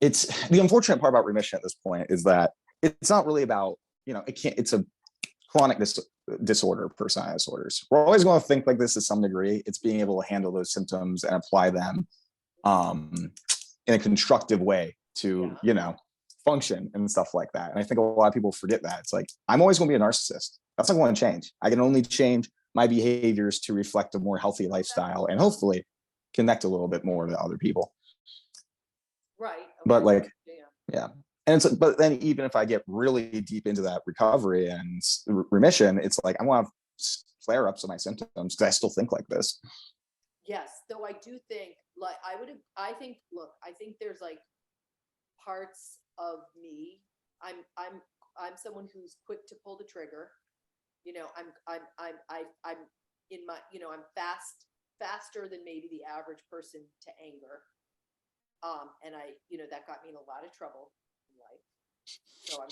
it's the unfortunate part about remission at this point is that it's not really about, it's a chronic disorder, personality disorders. We're always going to think like this to some degree. It's being able to handle those symptoms and apply them in a constructive way to, function and stuff like that. And I think a lot of people forget that. It's like, I'm always going to be a narcissist. That's not going to change. I can only change my behaviors to reflect a more healthy lifestyle and hopefully connect a little bit more to other people. Right. Okay. But like, and but then even if I get really deep into that recovery and remission, it's like I want to have flare-ups of my symptoms because I still think like this. Yes, though I do think, like, I think there's like parts of me. I'm someone who's quick to pull the trigger. I'm in my, I'm faster than maybe the average person to anger. And that got me in a lot of trouble in life. So I'm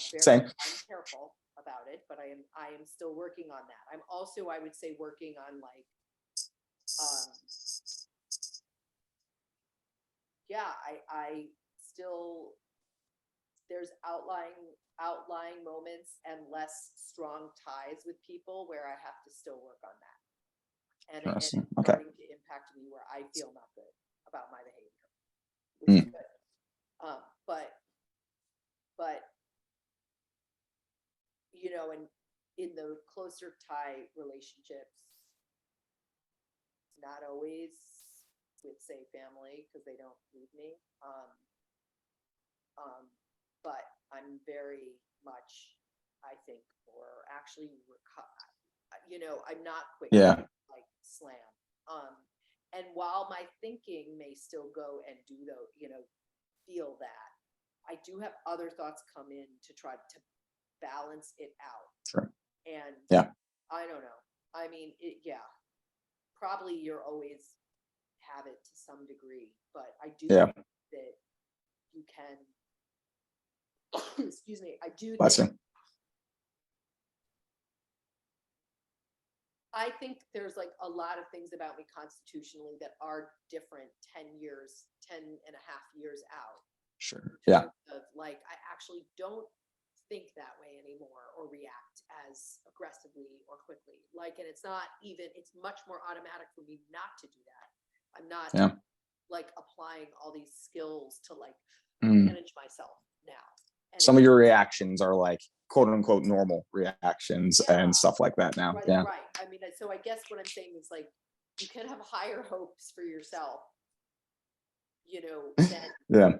careful about it, but I am still working on that. I'm also, I would say, working on like, I still, there's outlying moments and less strong ties with people where I have to still work on that. And it's starting to impact me where I feel not good about my behavior, which is good. But and in the closer tie relationships, not always with, say, family, because they don't need me. But I'm very much, I think, I'm not quick to like slam. And while my thinking may still go and do feel that, I do have other thoughts come in to try to balance it out. Sure. And yeah, I don't know. I mean, probably you're always have it to some degree, but I do think that you can, excuse me, I think there's like a lot of things about me constitutionally that are different 10 and a half years out. Sure. Yeah. Of like, I actually don't think that way anymore or react as aggressively or quickly. Like, and it's much more automatic for me not to do that. I'm not like applying all these skills to like manage myself now. And some of your reactions are like quote unquote normal reactions and stuff like that now. Right. I mean, so I guess what I'm saying is like, you can have higher hopes for yourself, than you might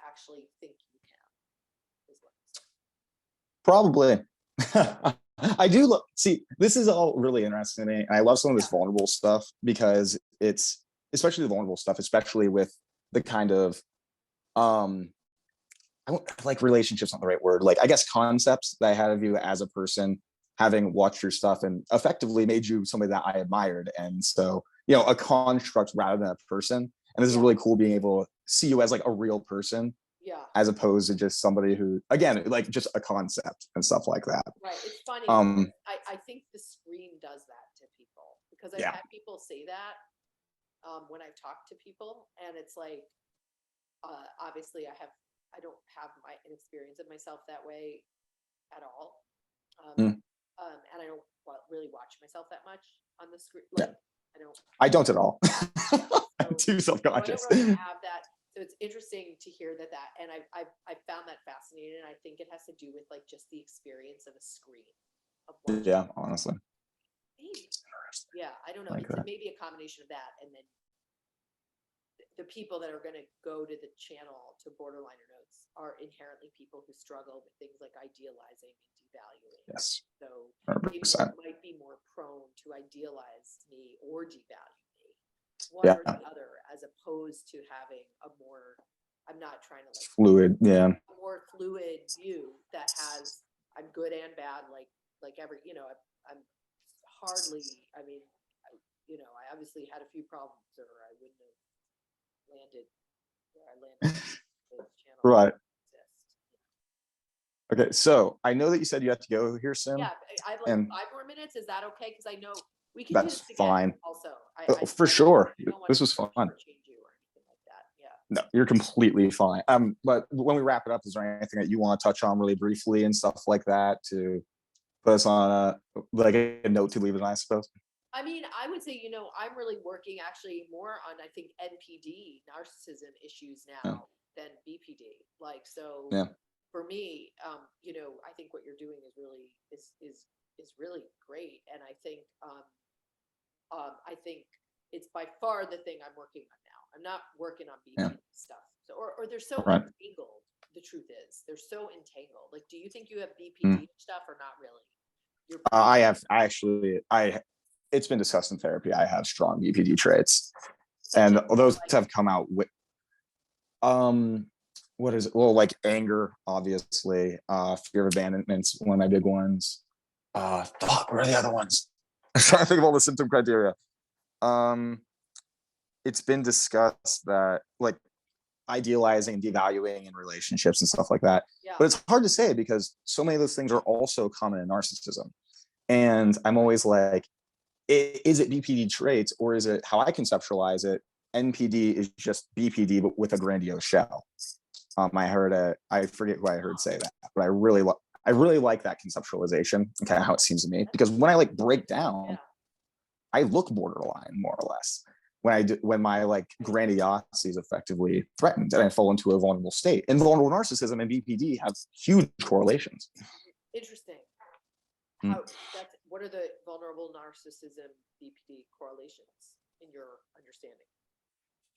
actually think you can. Probably. I do see, this is all really interesting to me. And I love some of this vulnerable stuff because it's, especially the vulnerable stuff, especially with the kind of, I don't like relationships, not the right word. Like, I guess concepts that I had of you as a person, having watched your stuff and effectively made you somebody that I admired. And so, a construct rather than a person. And this is really cool being able to see you as like a real person. Yeah. As opposed to just somebody who, again, like just a concept and stuff like that. Right. It's funny. I think the screen does that to people because I've had people say that when I've talked to people, and it's like, obviously I don't have my experience of myself that way at all. And I don't really watch myself that much on the screen. Like, I don't at all. So, I'm too self-conscious. I don't really have that. So it's interesting to hear that, and I found that fascinating. And I think it has to do with like just the experience of a screen. Honestly. Maybe. Yeah, I don't know. Like it's maybe a combination of that, and then the people that are going to go to the channel to Borderliner Notes are inherently people who struggle with things like idealizing and devaluing. Yes. So 100%. people might be more prone to idealize me or devalue me, one or the other, as opposed to having a more, I'm not trying to like fluid, a more fluid view that has, I'm good and bad, like every, I'm hardly, I mean, I obviously had a few problems or I wouldn't have landed where I landed. Channel right. Okay, so I know that you said you have to go here soon. Yeah, I have like 5 more minutes. Is that okay? Because I know we can. That's do this fine. Also, for sure. This was fun. Change you or anything like that. Yeah. No, you're completely fine. But when we wrap it up, is there anything that you want to touch on really briefly and stuff like that to put us on a note to leave it, I suppose? I mean, I would say, I'm really working actually more on, I think, NPD, narcissism issues now than BPD. Like, so for me, I think what you're doing is really great. And I think it's by far the thing I'm working on now. I'm not working on BPD stuff. So, or they're so entangled. The truth is they're so entangled. Like, do you think you have BPD stuff or not really? It's been discussed in therapy. I have strong BPD traits, and those have come out with, what is it? Well, like anger, obviously, fear of abandonment's one of my big ones. What are the other ones? I'm trying to think of all the symptom criteria. It's been discussed that like idealizing and devaluing in relationships and stuff like that. But it's hard to say because so many of those things are also common in narcissism. And I'm always like, is it BPD traits or is it how I conceptualize it? NPD is just BPD, but with a grandiose shell. I forget who I heard say that, but I really like that conceptualization and kind of how it seems to me, because when I like break down, I look borderline more or less. When my like grandiosity is effectively threatened and I fall into a vulnerable state. And vulnerable narcissism and BPD have huge correlations. Interesting. What are the vulnerable narcissism BPD correlations in your understanding?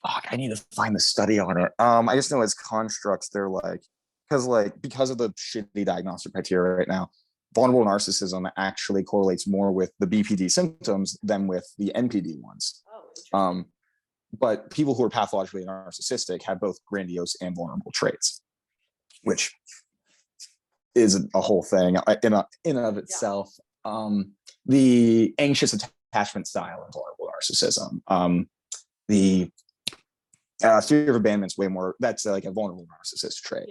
Fuck, I need to find the study on it. I just know it's constructs. They're like, because of the shitty diagnostic criteria right now, vulnerable narcissism actually correlates more with the BPD symptoms than with the NPD ones. Oh, interesting. but people who are pathologically narcissistic have both grandiose and vulnerable traits, which is a whole thing in and of itself. The anxious attachment style and vulnerable narcissism. The fear of abandonment's way more, that's like a vulnerable narcissist trait.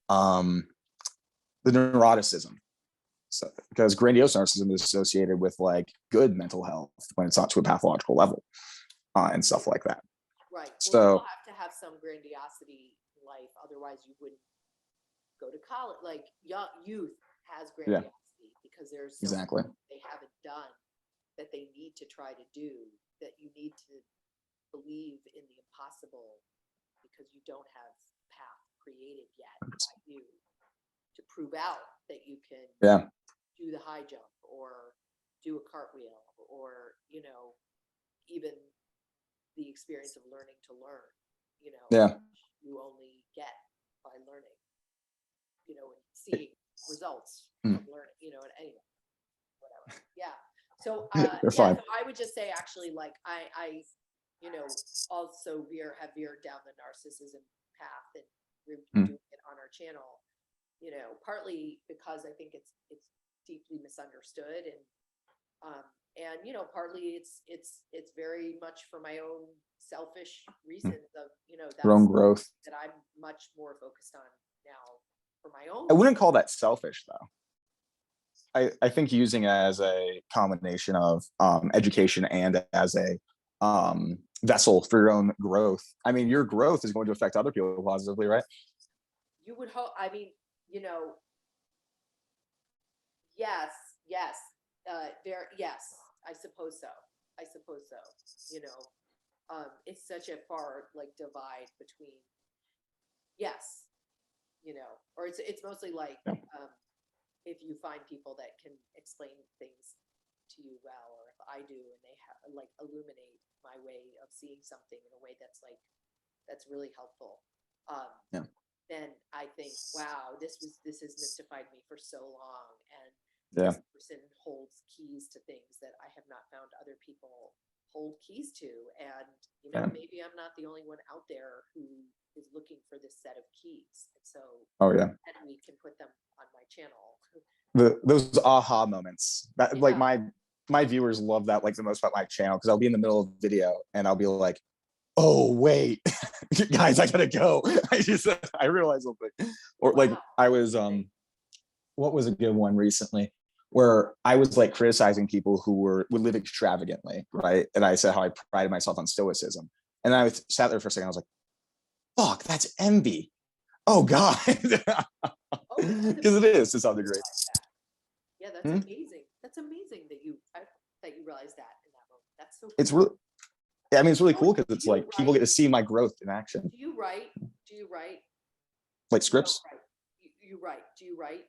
The neuroticism, so, because grandiose narcissism is associated with like good mental health when it's not to a pathological level, and stuff like that. Right. Well, So you have to have some grandiosity in life, otherwise you wouldn't go to college. Like young youth has grandiosity because there's so exactly much they haven't done that they need to try to do, that you need to believe in the impossible because you don't have a path created yet by you to prove out that you can do the high jump or do a cartwheel, or, you know, even the experience of learning to learn, you know, you only get by learning, you know, and seeing results from learning, you know, and anyway, whatever. So, so I would just say, actually, like I, you know, also have veered down the narcissism path, and we're doing it on our channel, you know, partly because I think it's deeply misunderstood, and you know, partly it's very much for my own selfish reasons of, you know, that's your own growth that I'm much more focused on now for my own. I wouldn't call that selfish though. I think using it as a combination of education and as a vessel for your own growth. I mean, your growth is going to affect other people positively, right? You would hope. I mean, you know, yes, yes, yes. I suppose so. You know, it's such a far like divide between yes, you know, or it's mostly like if you find people that can explain things to you well, or if I do, and they like illuminate my way of seeing something in a way that's like that's really helpful. Then I think, wow, this has mystified me for so long, and this person holds keys to things that I have not found other people hold keys to, and you know, maybe I'm not the only one out there who is looking for this set of keys, and so and we can put them on my channel. Those aha moments that like my viewers love that like the most about my channel, because I'll be in the middle of a video and I'll be like, oh wait, guys, I gotta go. I realized something. Or like I was what was a good one recently where I was like criticizing people who would live extravagantly, right? And I said how I prided myself on stoicism, and I sat there for a second. I was like, fuck, that's envy. Oh god. Because it is to some degree. Yeah, that's amazing. That's amazing that you realized that in that moment. That's so cool. It's really, I mean, it's really cool because it's like people get to see my growth in action. Do you write? Like scripts? You write. Do you write?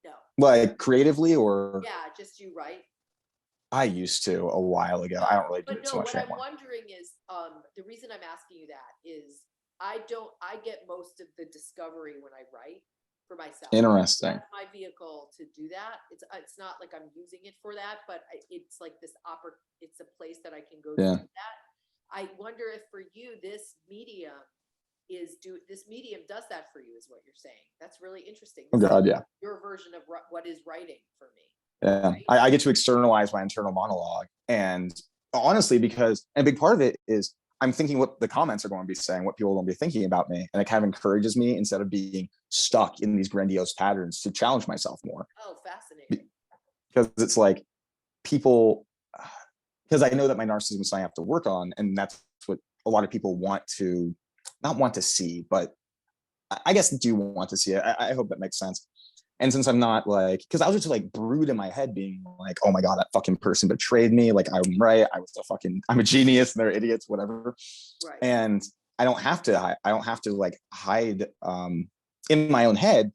No. Like creatively, or? Yeah, just you write. I used to a while ago. I don't really do it so much anymore. What I'm wondering is, the reason I'm asking you that is I get most of the discovery when I write for myself. Interesting. That's my vehicle to do that. It's not like I'm using it for that, but it's like this it's a place that I can go to do that. I wonder if for you this medium does that for you, is what you're saying. That's really interesting. Oh God, yeah. Your version of what is writing for me. Yeah, right? I get to externalize my internal monologue, and honestly, because a big part of it is I'm thinking what the comments are going to be saying, what people are going to be thinking about me, and it kind of encourages me, instead of being stuck in these grandiose patterns, to challenge myself more. Oh, fascinating. Because it's like people, because I know that my narcissism is something I have to work on, and that's what a lot of people not want to see, but I guess do want to see it. I hope that makes sense. And since I'm not like, because I was just like brood in my head being like, oh my God, that fucking person betrayed me. Like I'm right. I'm a genius and they're idiots, whatever. Right. And I don't have to like hide in my own head.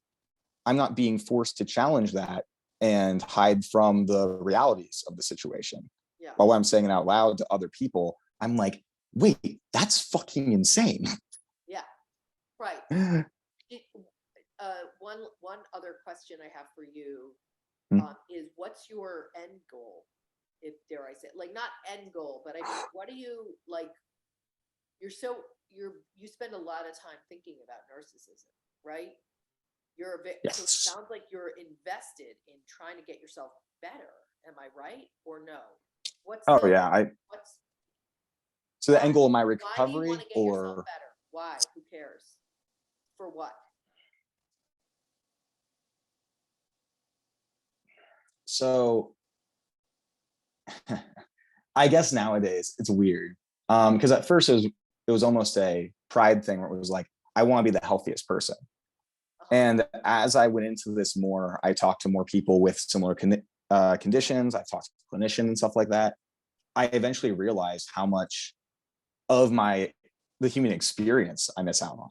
I'm not being forced to challenge that and hide from the realities of the situation. Yeah. But when I'm saying it out loud to other people, I'm like, wait, that's fucking insane. Yeah. Right. One other question I have for you is, what's your end goal? If dare I say, like not end goal, but I mean, what do you like? you spend a lot of time thinking about narcissism, right? So it Yes. sounds like you're invested in trying to get yourself better. Am I right or no? Oh yeah. What's So the end goal of my why do you want recovery, to get yourself or better? Why? Who cares? For what? so I guess nowadays it's weird. Because at first it was almost a pride thing where it was like, I want to be the healthiest person. And as I went into this more, I talked to more people with similar conditions. I talked to clinicians and stuff like that. I eventually realized how much of the human experience I miss out on.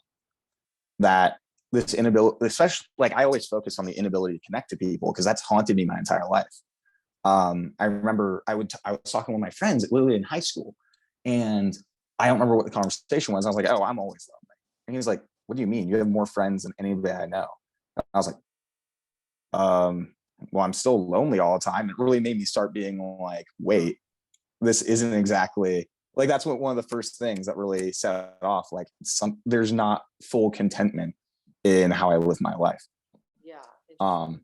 That this inability, especially like I always focus on the inability to connect to people because that's haunted me my entire life. I remember I was talking with my friends literally in high school, and I don't remember what the conversation was. I was like, "Oh, I'm always lonely," and he was like, "What do you mean? You have more friends than anybody I know." I was like, "Well, I'm still lonely all the time." It really made me start being like, "Wait, this isn't exactly like." That's one of the first things that really set it off. Like, there's not full contentment in how I live my life. Yeah. Um,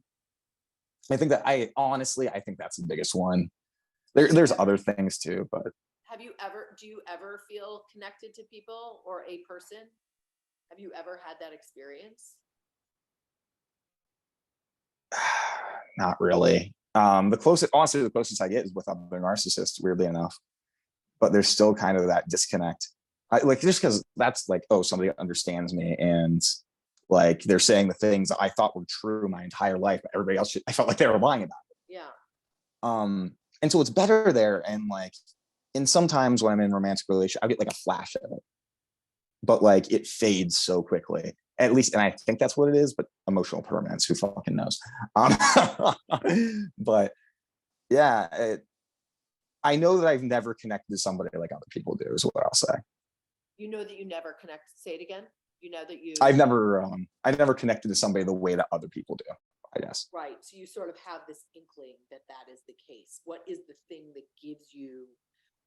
I think that I think that's the biggest one. There's other things too, but Do you ever feel connected to people or a person? Have you ever had that experience? not really. Honestly, the closest I get is with other narcissists, weirdly enough. But there's still kind of that disconnect. Like just because that's like, oh, somebody understands me, and like they're saying the things I thought were true my entire life, but everybody else, I felt like they were lying about it. Yeah. And so it's better there. And like, and sometimes when I'm in romantic relationship, I get like a flash of it, but like it fades so quickly. At least, and I think that's what it is. But emotional permanence, who fucking knows? But yeah, I know that I've never connected to somebody like other people do, is what I'll say. You know that you never connect. Say it again. You know that you. I've never connected to somebody the way that other people do, I guess. Right. So you sort of have this inkling that is the case. What is the thing that gives you?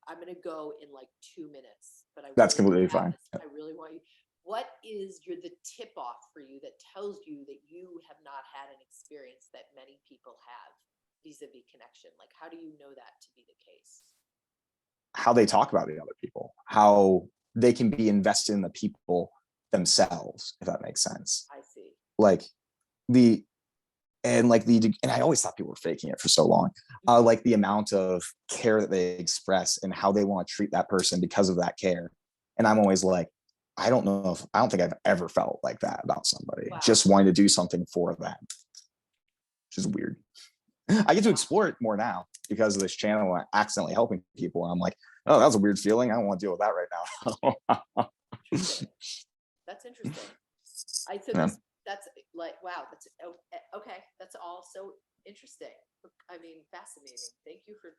I'm going to go in like 2 minutes, but That's completely fine. I really want you. What is the tip off for you that tells you that you have not had an experience that many people have vis-a-vis connection? Like, how do you know that to be the case? How they talk about the other people, how they can be invested in the people themselves, if that makes sense. I see. Like and I always thought people were faking it for so long. Like the amount of care that they express and how they want to treat that person because of that care. And I'm always like, I don't think I've ever felt like that about somebody. Wow. Just wanting to do something for them, which is weird. I get to explore it more now because of this channel, accidentally helping people. And I'm like, oh, that was a weird feeling. I don't want to deal with that right now. That's interesting. That's like, wow, that's okay. That's all so interesting. I mean, fascinating. Thank you for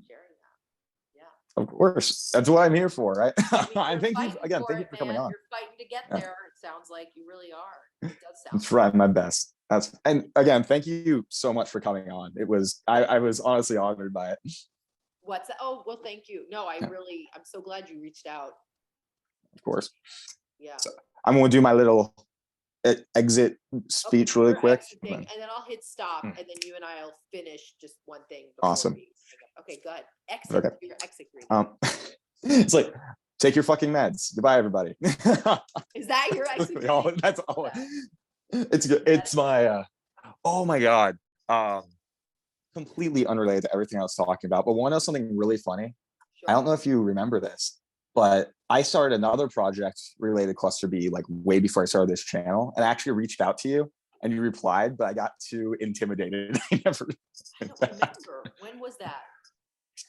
sharing that. Yeah. Of course. That's what I'm here for, right? I mean, thank you for coming on. You're fighting to get there. It sounds like you really are. It does sound. I'm trying my best. And again, thank you so much for coming on. It was, I was honestly honored by it. What's that? Oh, well, thank you. No, I'm so glad you reached out. Of course. Yeah. So I'm going to do my little exit speech really quick. And then I'll hit stop, and then you and I'll finish just one thing. Awesome. Okay, go ahead. Exit. Okay. Your exit it's like, take your fucking meds. Goodbye, everybody. Is that your exit? That's all. It's good. It's my, oh my God. Completely unrelated to everything I was talking about, but want to know something really funny? Sure. I don't know if you remember this, but I started another project related to Cluster B like way before I started this channel, and I actually reached out to you and you replied, but I got too intimidated. I don't remember. When was that?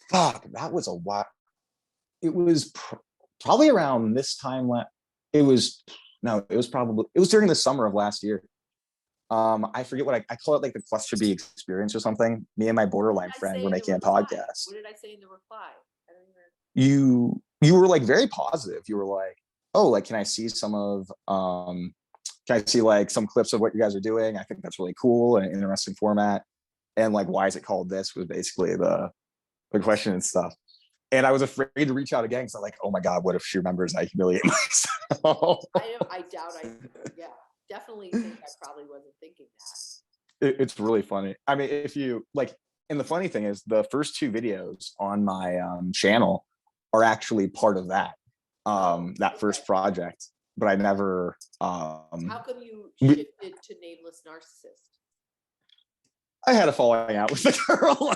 Fuck, that was a while. It was probably around this time. It was during the summer of last year. I forget what I call it, like the Cluster B experience or something. Me and my borderline friend were making a podcast. What did I say in the reply? I don't even. You were like very positive. You were like, oh, like, can I see like some clips of what you guys are doing? I think that's really cool and an interesting format. And like, why is it called this was basically the question and stuff. And I was afraid to reach out again because I'm like, oh my God, what if she remembers I humiliate myself? I doubt yeah, definitely think I probably wasn't thinking that. It's really funny. I mean, if you like, and the funny thing is the first 2 videos on my channel are actually part of that, that first project, but I never, How come you shifted to Nameless Narcissist? I had a falling out with the girl.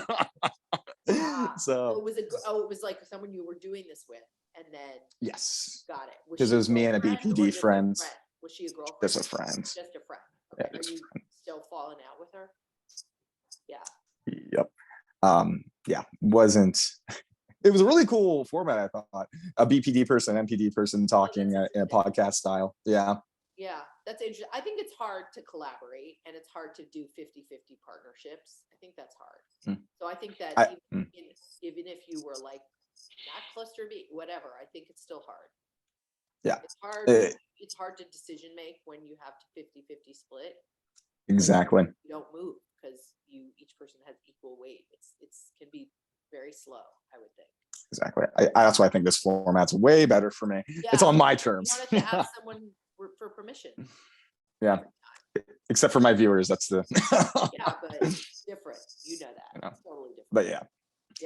So it was like someone you were doing this with, and then yes, got it. because it was me and a BPD friend. Was she a girlfriend? Just a friend. Just a friend. Yeah, Okay. Are you still falling out with her? Yeah. Yep. Yeah, wasn't. It was a really cool format, I thought. A BPD person, MPD person talking in a podcast style. Yeah. Yeah, that's interesting. I think it's hard to collaborate, and it's hard to do 50-50 partnerships. I think that's hard. So I think that even if you were like not cluster B, whatever, I think it's still hard. Yeah. It's hard. It's hard to decision make when you have to 50-50 split. Exactly. You don't move because each person has equal weight. It's can be very slow, I would think. Exactly. That's why I think this format's way better for me. Yeah, it's on my terms. You wanted to ask someone for permission. Yeah. Except for my viewers, that's the. Yeah, but it's different. You know that. I know. It's totally different. But yeah.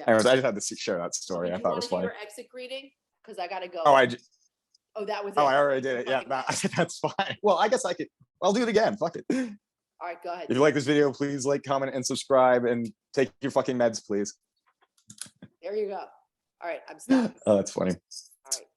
Anyways, I just had to share that story. I thought it was funny. Your exit greeting? Because I gotta go. Oh, that was it. Oh, I already did it. Yeah, that's fine. Well, I guess I'll do it again. Fuck it. All right, go ahead. If you like this video, please like, comment, and subscribe, and take your fucking meds, please. There you go. All right, I'm stopping. Oh, that's funny. All right.